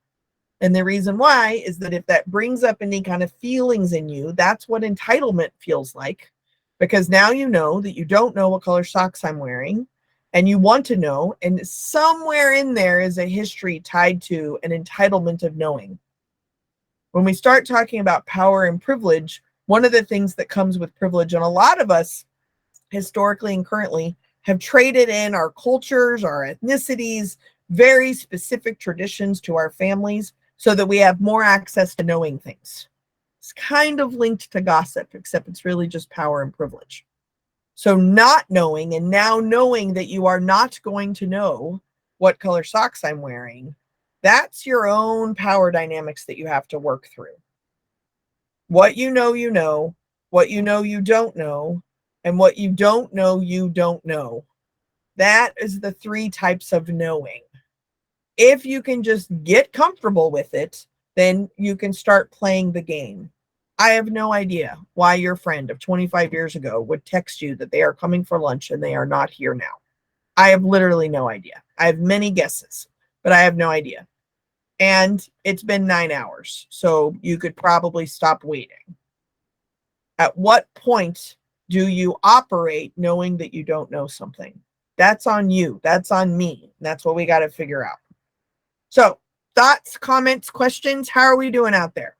And the reason why is that if that brings up any kind of feelings in you, that's what entitlement feels like. Because now you know that you don't know what color socks I'm wearing, and you want to know, and somewhere in there is a history tied to an entitlement of knowing. When we start talking about power and privilege, one of the things that comes with privilege, and a lot of us historically and currently have traded in our cultures, our ethnicities, very specific traditions to our families so that we have more access to knowing things. It's kind of linked to gossip, except it's really just power and privilege. So not knowing and now knowing that you are not going to know what color socks I'm wearing, that's your own power dynamics that you have to work through. What you know, what you know, you don't know, and what you don't know, you don't know. That is the 3 types of knowing. If you can just get comfortable with it, then you can start playing the game. I have no idea why your friend of 25 years ago would text you that they are coming for lunch and they are not here now. I have literally no idea. I have many guesses, but I have no idea. And it's been 9 hours, so you could probably stop waiting. At what point do you operate knowing that you don't know something? That's on you. That's on me. That's what we got to figure out. So, thoughts, comments, questions? How are we doing out there?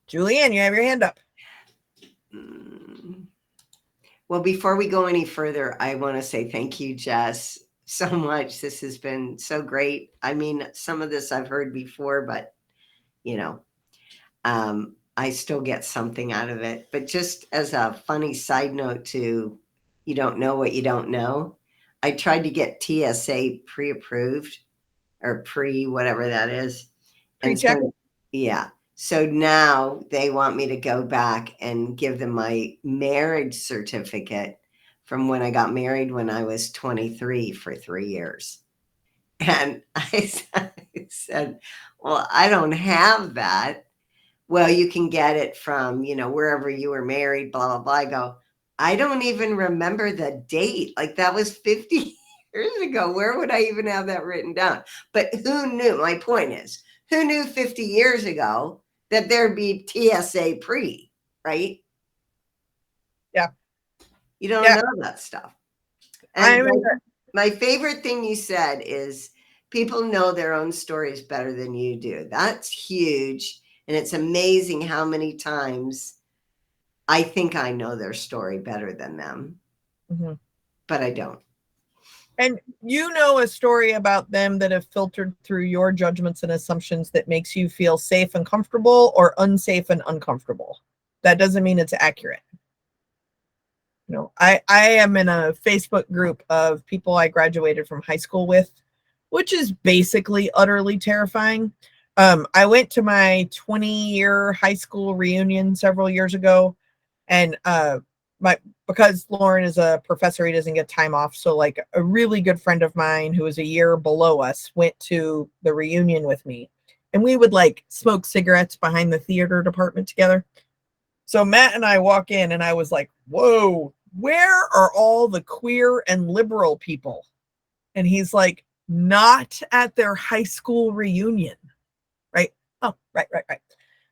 Julianne, you have your hand up. Well, before we go any further, I want to say thank you, Jess, so much. This has been so great. I mean, some of this I've heard before, but, you know, I still get something out of it. But just as a funny side note to you don't know what you don't know, I tried to get TSA pre-approved or whatever that is. And so, yeah. So now they want me to go back and give them my marriage certificate from when I got married when I was 23 for 3 years. And I said, well, I don't have that. Well, you can get it from, you know, wherever you were married, blah, blah, blah. I go, I don't even remember the date. Like that was 50 years ago. Where would I even have that written down? But who knew? My point is, who knew 50 years ago that there'd be TSA pre, right? Yeah. You don't know that stuff. And my favorite thing you said is people know their own stories better than you do. That's huge. And it's amazing how many times I think I know their story better than them, but I don't. And you know a story about them that have filtered through your judgments and assumptions that makes you feel safe and comfortable or unsafe and uncomfortable. That doesn't mean it's accurate. I am in a Facebook group of people I graduated from high school with, which is basically utterly terrifying. I went to my 20-year high school reunion several years ago, and because Lauren is a professor, he doesn't get time off. So like a really good friend of mine who was a year below us went to the reunion with me, and we would like smoke cigarettes behind the theater department together. So Matt and I walk in, and I was like, whoa, where are all the queer and liberal people? And he's like, not at their high school reunion, right? Oh, right.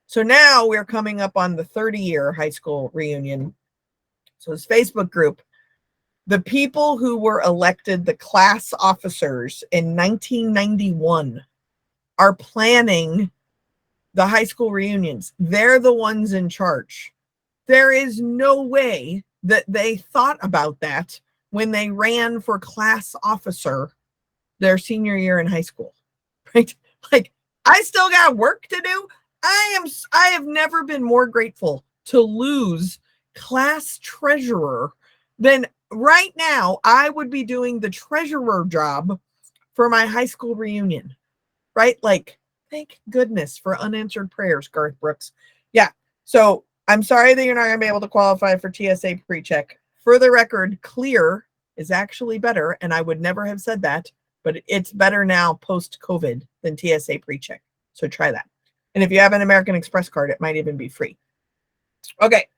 So now we're coming up on the 30-year high school reunion. So this Facebook group, the people who were elected the class officers in 1991 are planning the high school reunions. They're the ones in charge. There is no way that they thought about that when they ran for class officer their senior year in high school, right? Like, I still got work to do. I have never been more grateful to lose class treasurer than right now. I would be doing the treasurer job for my high school reunion, right? Like, thank goodness for unanswered prayers, Garth Brooks. Yeah. So I'm sorry that you're not going to be able to qualify for TSA pre-check. For the record, clear is actually better, and I would never have said that, but it's better now post-COVID than TSA pre-check. So try that. And if you have an American Express card, it might even be free. Okay,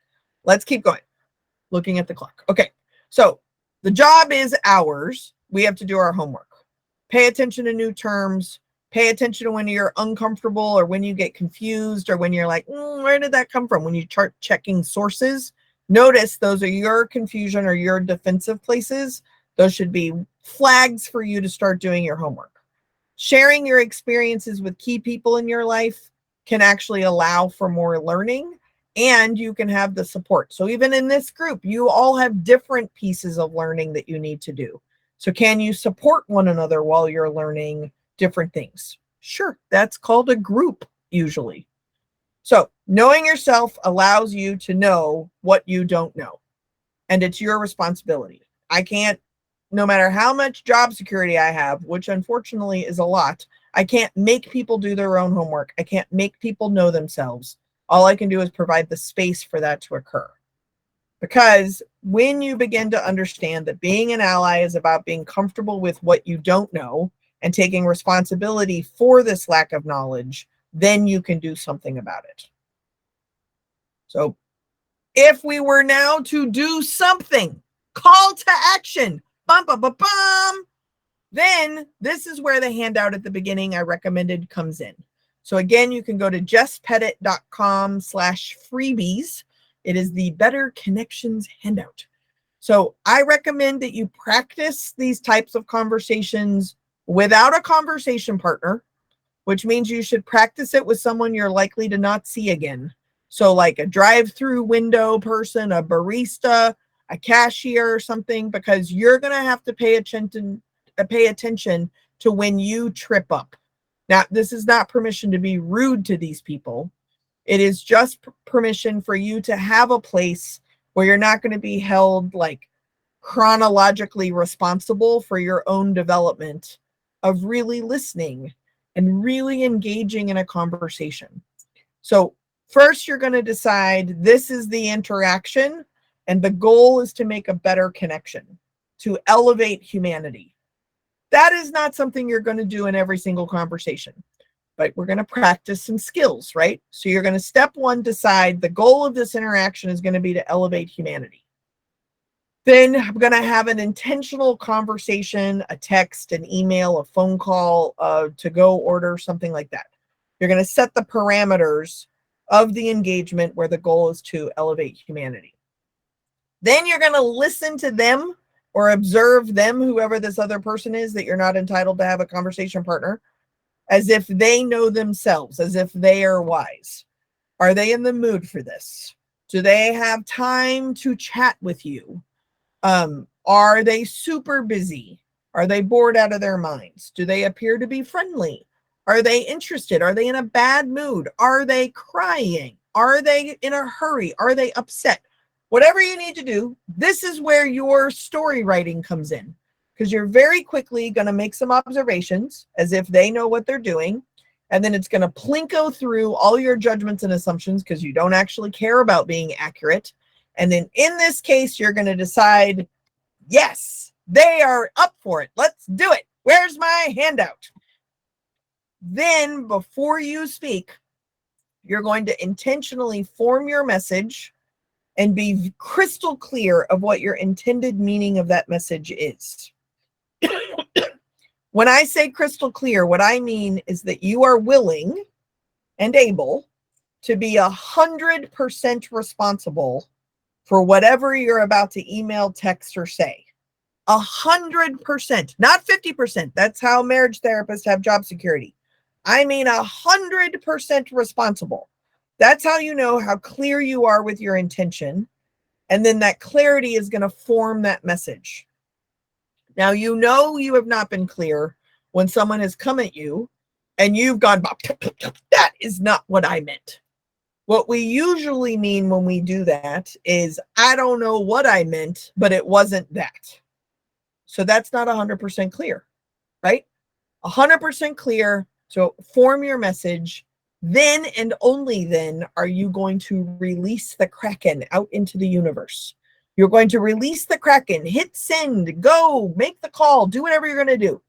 let's keep going. Looking at the clock. Okay, so the job is ours. We have to do our homework. Pay attention to new terms. Pay attention to when you're uncomfortable or when you get confused or when you're like, where did that come from? When you start checking sources, notice those are your confusion or your defensive places. Those should be flags for you to start doing your homework. Sharing your experiences with key people in your life can actually allow for more learning, and you can have the support. So even in this group, you all have different pieces of learning that you need to do. So can you support one another while you're learning different things? Sure, that's called a group usually. So knowing yourself allows you to know what you don't know, and it's your responsibility. I can't, no matter how much job security I have, which unfortunately is a lot, I can't make people do their own homework. I can't make people know themselves. All I can do is provide the space for that to occur. Because when you begin to understand that being an ally is about being comfortable with what you don't know and taking responsibility for this lack of knowledge, then you can do something about it. So if we were now to do something, call to action, bum, bum, bum, bum, then this is where the handout at the beginning I recommended comes in. So again, you can go to jesspettitt.com/freebies. It is the Better Connections handout. So I recommend that you practice these types of conversations without a conversation partner, which means you should practice it with someone you're likely to not see again. So like a drive-through window person, a barista, a cashier or something, because you're going to have to pay attention to when you trip up. Now, this is not permission to be rude to these people. It is just permission for you to have a place where you're not going to be held like chronologically responsible for your own development of really listening and really engaging in a conversation. So first, you're going to decide this is the interaction, and the goal is to make a better connection, to elevate humanity. That is not something you're going to do in every single conversation, but we're going to practice some skills, right? So you're going to, step one, decide the goal of this interaction is going to be to elevate humanity. Then I'm going to have an intentional conversation, a text, an email, a phone call, to-go order, something like that. You're going to set the parameters of the engagement where the goal is to elevate humanity. Then you're going to listen to them or observe them, whoever this other person is that you're not entitled to have a conversation partner, as if they know themselves, as if they are wise. Are they in the mood for this? Do they have time to chat with you? Are they super busy? Are they bored out of their minds? Do they appear to be friendly? Are they interested? Are they in a bad mood? Are they crying? Are they in a hurry? Are they upset? whatever you need to do, this is where your story writing comes in, because you're very quickly going to make some observations as if they know what they're doing. And then it's going to plinko through all your judgments and assumptions because you don't actually care about being accurate. And then in this case, you're going to decide, yes, they are up for it. Let's do it. Where's my handout? Then before you speak, you're going to intentionally form your message and be crystal clear of what your intended meaning of that message is. When I say crystal clear, what I mean is that you are willing and able to be 100% responsible for whatever you're about to email, text, or say. 100%, not 50%. That's how marriage therapists have job security. I mean 100% responsible. That's how you know how clear you are with your intention. And then that clarity is going to form that message. Now, you know you have not been clear when someone has come at you and you've gone, that is not what I meant. What we usually mean when we do that is, I don't know what I meant, but it wasn't that. So that's not 100% clear, right? 100% clear. So form your message. Then and only then are you going to release the Kraken out into the universe. You're going to release the Kraken, hit send, go, make the call, do whatever you're going to do.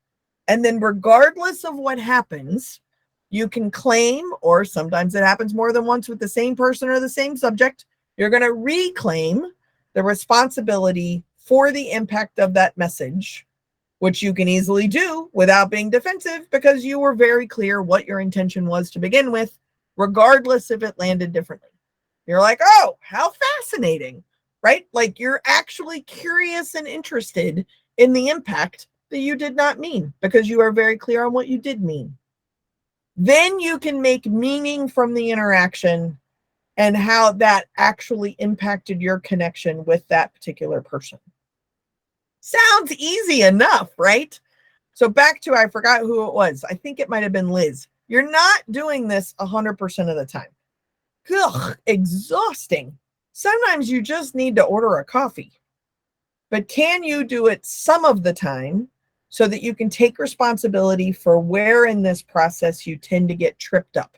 And then regardless of what happens, you can claim, or sometimes it happens more than once with the same person or the same subject, you're going to reclaim the responsibility for the impact of that message, which you can easily do without being defensive because you were very clear what your intention was to begin with, regardless if it landed differently. You're like, oh, how fascinating, right? Like you're actually curious and interested in the impact that you did not mean because you are very clear on what you did mean. Then you can make meaning from the interaction and how that actually impacted your connection with that particular person. Sounds easy enough, right? So back to, I forgot who it was. I think it might have been Liz. You're not doing this 100% of the time. Ugh, exhausting. Sometimes you just need to order a coffee. But can you do it some of the time so that you can take responsibility for where in this process you tend to get tripped up?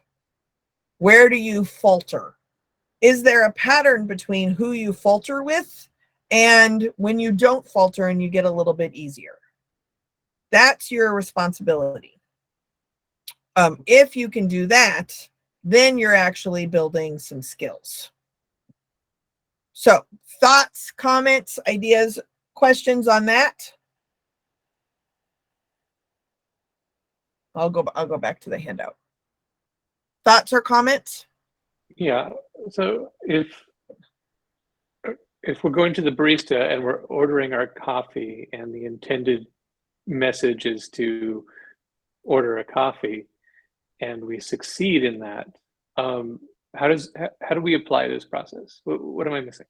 Where do you falter? Is there a pattern between who you falter with and when you don't falter and you get a little bit easier? That's your responsibility. If you can do that, then you're actually building some skills. So thoughts, comments, ideas, questions on that? I'll go back to the handout. Thoughts or comments? Yeah. So if we're going to the barista and we're ordering our coffee and the intended message is to order a coffee and we succeed in that, how do we apply this process? What am I missing?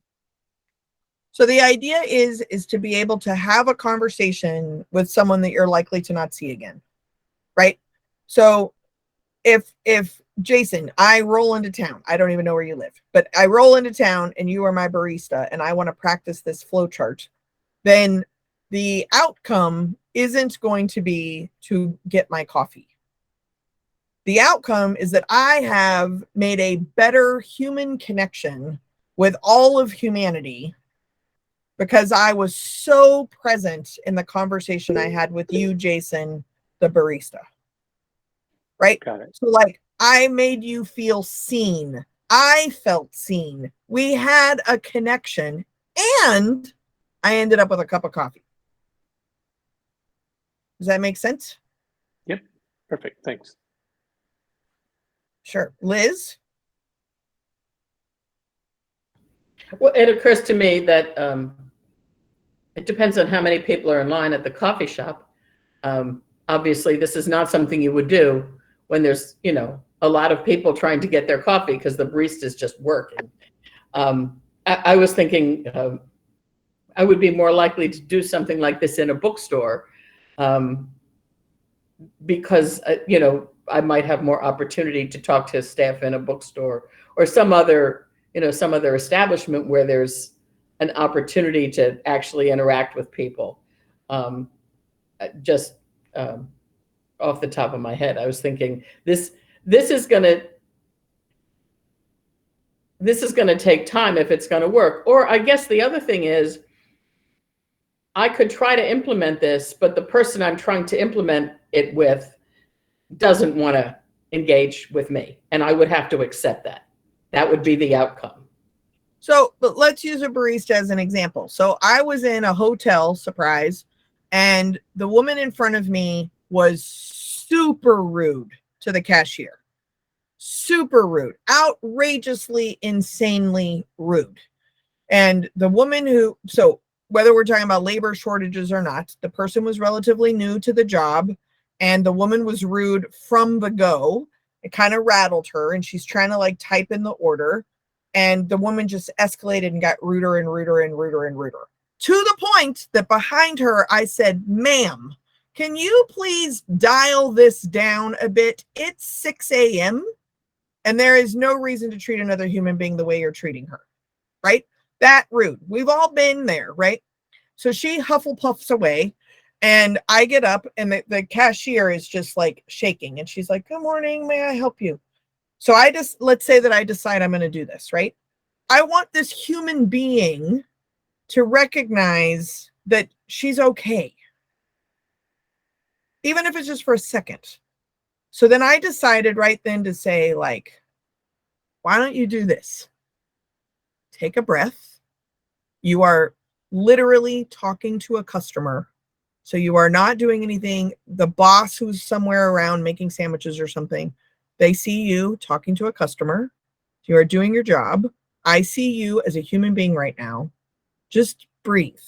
So the idea is to be able to have a conversation with someone that you're likely to not see again, right? So if Jason, I roll into town, I don't even know where you live, but I roll into town and you are my barista and I want to practice this flow chart, then the outcome isn't going to be to get my coffee. The outcome is that I have made a better human connection with all of humanity because I was so present in the conversation I had with you, Jason, the barista. Right? Got it. So like I made you feel seen. I felt seen. We had a connection and I ended up with a cup of coffee. Does that make sense? Yep. Perfect. Thanks. Sure. Liz? Well, it occurs to me that it depends on how many people are in line at the coffee shop. Obviously, this is not something you would do when there's, a lot of people trying to get their coffee because the barista's just working. I was thinking I would be more likely to do something like this in a bookstore because, I might have more opportunity to talk to staff in a bookstore or some other establishment where there's an opportunity to actually interact with people. Just off the top of my head, I was thinking this is going to take time if it's going to work. Or I guess the other thing is, I could try to implement this, but the person I'm trying to implement it with doesn't want to engage with me, and I would have to accept that. That would be the outcome. So, but let's use a barista as an example. So I was in a hotel, surprise, and the woman in front of me was super rude to the cashier. Super rude, outrageously, insanely rude. And the woman so whether we're talking about labor shortages or not, the person was relatively new to the job, and the woman was rude from the go. It kind of rattled her, and she's trying to like type in the order, and the woman just escalated and got ruder and ruder and ruder and ruder, to the point that behind her I said, "Ma'am, can you please dial this down a bit? It's 6 a.m. and there is no reason to treat another human being the way you're treating her," right? That rude. We've all been there, right? So she hufflepuffs away, and I get up, and the cashier is just like shaking, and she's like, "Good morning, may I help you?" So let's say that I decide I'm going to do this, right? I want this human being to recognize that she's okay, even if it's just for a second. So then I decided right then to say, like, why don't you do this? Take a breath. You are literally talking to a customer. So you are not doing anything. The boss who's somewhere around making sandwiches or something, they see you talking to a customer. You are doing your job. I see you as a human being right now. Just breathe.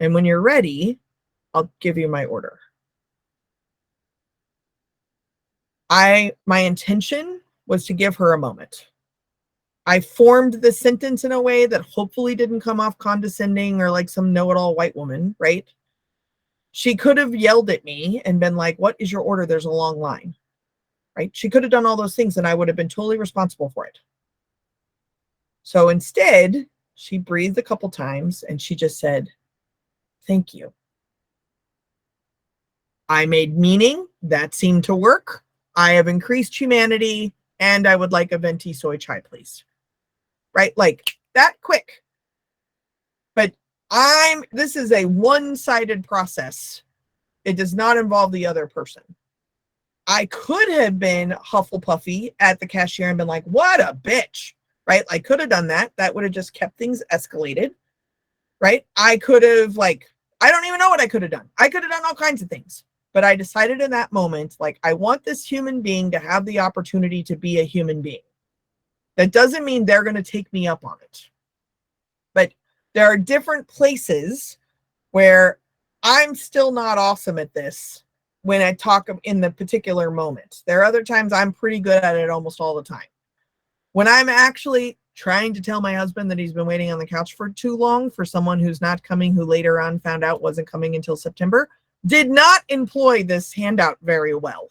And when you're ready, I'll give you my order. My intention was to give her a moment. I formed the sentence in a way that hopefully didn't come off condescending or like some know-it-all white woman, right? She could have yelled at me and been like, "What is your order? There's a long line," right? She could have done all those things and I would have been totally responsible for it. So instead, she breathed a couple times and she just said, "Thank you." I made meaning. That seemed to work. I have increased humanity, and I would like a venti soy chai, please. Right? Like that quick. But this is a one-sided process. It does not involve the other person. I could have been Hufflepuffy at the cashier and been like, "What a bitch," right? I could have done that. That would have just kept things escalated, right? I could have I don't even know what I could have done. I could have done all kinds of things. But I decided in that moment, like, I want this human being to have the opportunity to be a human being. That doesn't mean they're going to take me up on it. But there are different places where I'm still not awesome at this when I talk in the particular moment. There are other times I'm pretty good at it almost all the time. When I'm actually trying to tell my husband that he's been waiting on the couch for too long for someone who's not coming, who later on found out wasn't coming until September, did not employ this handout very well.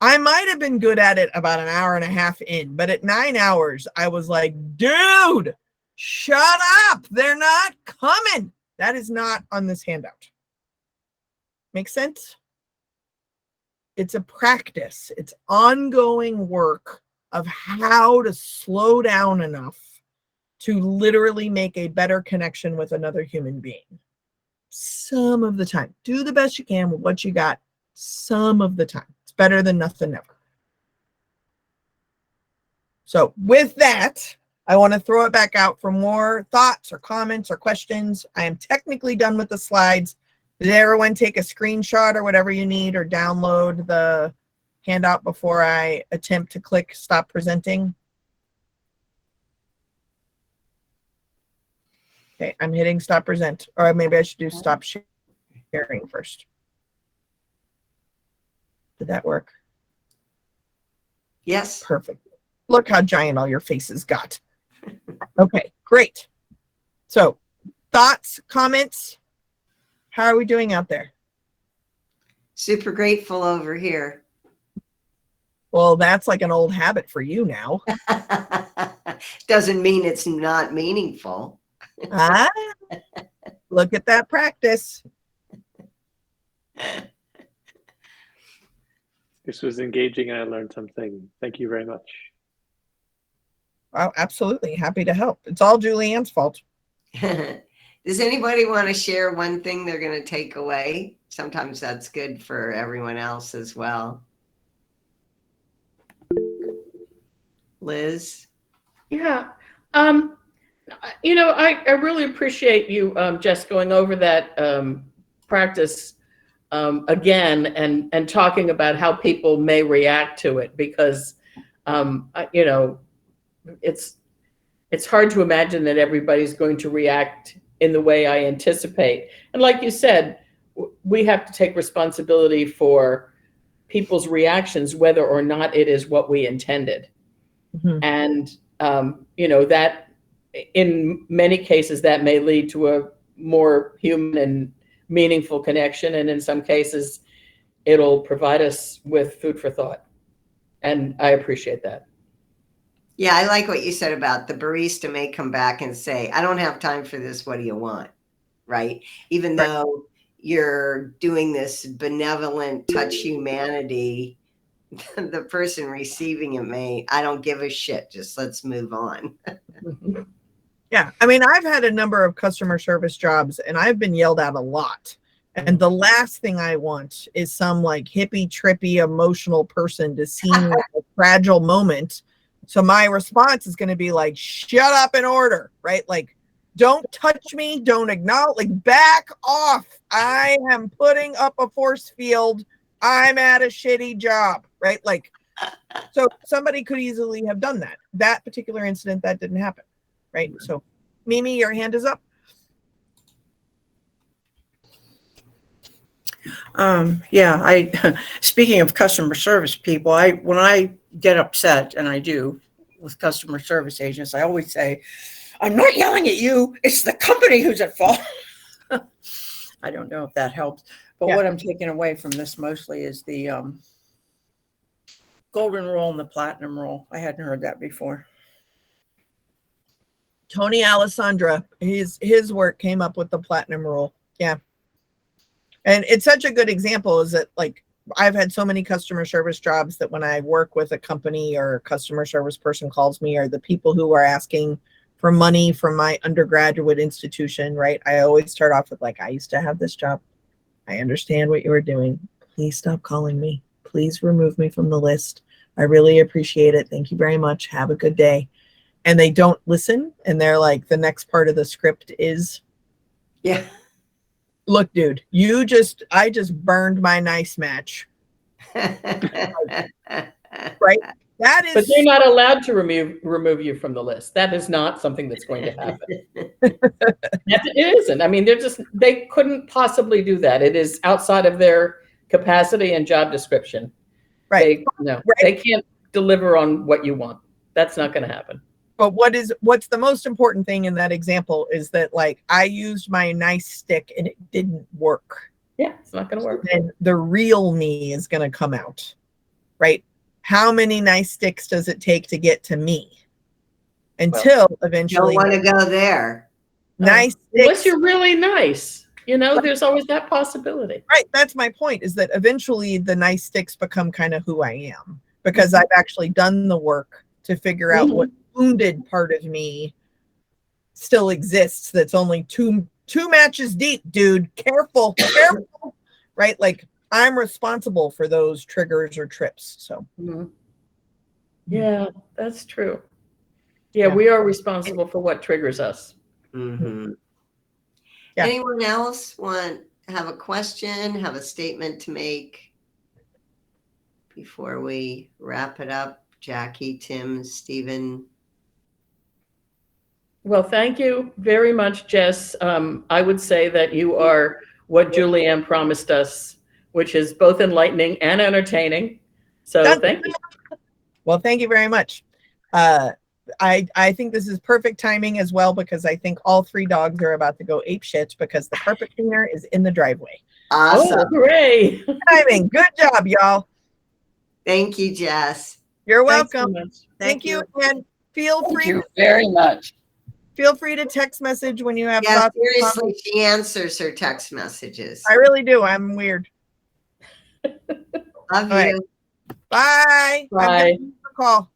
I might have been good at it about an hour and a half in, but at 9 hours, I was like, "Dude, shut up. They're not coming." That is not on this handout. Make sense? It's a practice. It's ongoing work of how to slow down enough to literally make a better connection with another human being. Some of the time. Do the best you can with what you got some of the time. It's better than nothing ever. So with that, I want to throw it back out for more thoughts or comments or questions. I am technically done with the slides. Did everyone take a screenshot or whatever you need, or download the handout before I attempt to click stop presenting? Okay, I'm hitting stop present, or maybe I should do stop sharing first. Did that work? Yes. Perfect. Look how giant all your faces got. Okay, great. So, thoughts, comments? How are we doing out there? Super grateful over here. Well, that's like an old habit for you now. Doesn't mean it's not meaningful. Ah, look at that practice. This was engaging and I learned something. Thank you very much. Oh, absolutely. Happy to help. It's all Julianne's fault. Does anybody want to share one thing they're going to take away? Sometimes that's good for everyone else as well. Liz? Yeah. You know, I really appreciate you, Jess, going over that practice again and talking about how people may react to it, because, you know, it's hard to imagine that everybody's going to react in the way I anticipate. And like you said, we have to take responsibility for people's reactions, whether or not it is what we intended. Mhm. And, you know, that in many cases that may lead to a more human and meaningful connection. And in some cases, it'll provide us with food for thought. And I appreciate that. Yeah, I like what you said about the barista may come back and say, I don't have time for this. What do you want? Right? Even though you're doing this benevolent touch humanity, the person receiving it may, I don't give a shit. Just let's move on. Yeah. I mean, I've had a number of customer service jobs and I've been yelled at a lot. And the last thing I want is some like hippie, trippy, emotional person to see me at a fragile moment. So my response is going to be like, shut up and order, right? Like, don't touch me. Don't acknowledge, like, back off. I am putting up a force field. I'm at a shitty job, right? Like, so somebody could easily have done that. That particular incident, that didn't happen, right? So Mimi, your hand is up. Yeah, speaking of customer service people, when I get upset, and I do with customer service agents, I always say, I'm not yelling at you. It's the company who's at fault. I don't know if that helps, but what I'm taking away from this mostly is the golden rule and the platinum rule. I hadn't heard that before. Tony Alessandra, his work came up with the platinum rule. Yeah. And it's such a good example is that, like, I've had so many customer service jobs that when I work with a company or a customer service person calls me, or the people who are asking for money from my undergraduate institution, right? I always start off with like, I used to have this job. I understand what you were doing. Please stop calling me. Please remove me from the list. I really appreciate it. Thank you very much. Have a good day. And they don't listen. And they're like, the next part of the script is, Yeah. look, dude, I just burned my nice match. Right? That is, But they're not allowed to remove you from the list. That is not something that's going to happen. It isn't. I mean, they couldn't possibly do that. It is outside of their capacity and job description. right. They can't deliver on what you want. That's not going to happen. But what's the most important thing in that example is that, like, I used my nice stick and it didn't work. Yeah, it's not going to work. And the real me is going to come out, right? How many nice sticks does it take to get to me? Until eventually, Don't want to go there. nice sticks. Unless you're really nice, there's always that possibility. Right. That's my point, is that eventually the nice sticks become kind of who I am, because I've actually done the work to figure out what wounded part of me still exists. That's only two matches deep, dude. Careful. Right? Like, I'm responsible for those triggers or trips. So yeah, that's true. Yeah, we are responsible for what triggers us. Mm-hmm. Yeah. Anyone else have a question, have a statement to make before we wrap it up? Jackie, Tim, Stephen. Well, thank you very much, Jess. I would say that you are what Julianne promised us, which is both enlightening and entertaining. So thank you. Well, thank you very much. I think this is perfect timing as well, because I think all 3 dogs are about to go apeshit because the carpet cleaner is in the driveway. Awesome. Oh, hooray. Timing. Good job, y'all. Thank you, Jess. You're Thanks so welcome. much. Thank you. And feel Thank free. you very much. Feel free to text message when you have Yeah, thoughts. seriously, she answers her text messages. I really do. I'm weird. Love All right. you. Bye. I'm Bye. gonna call.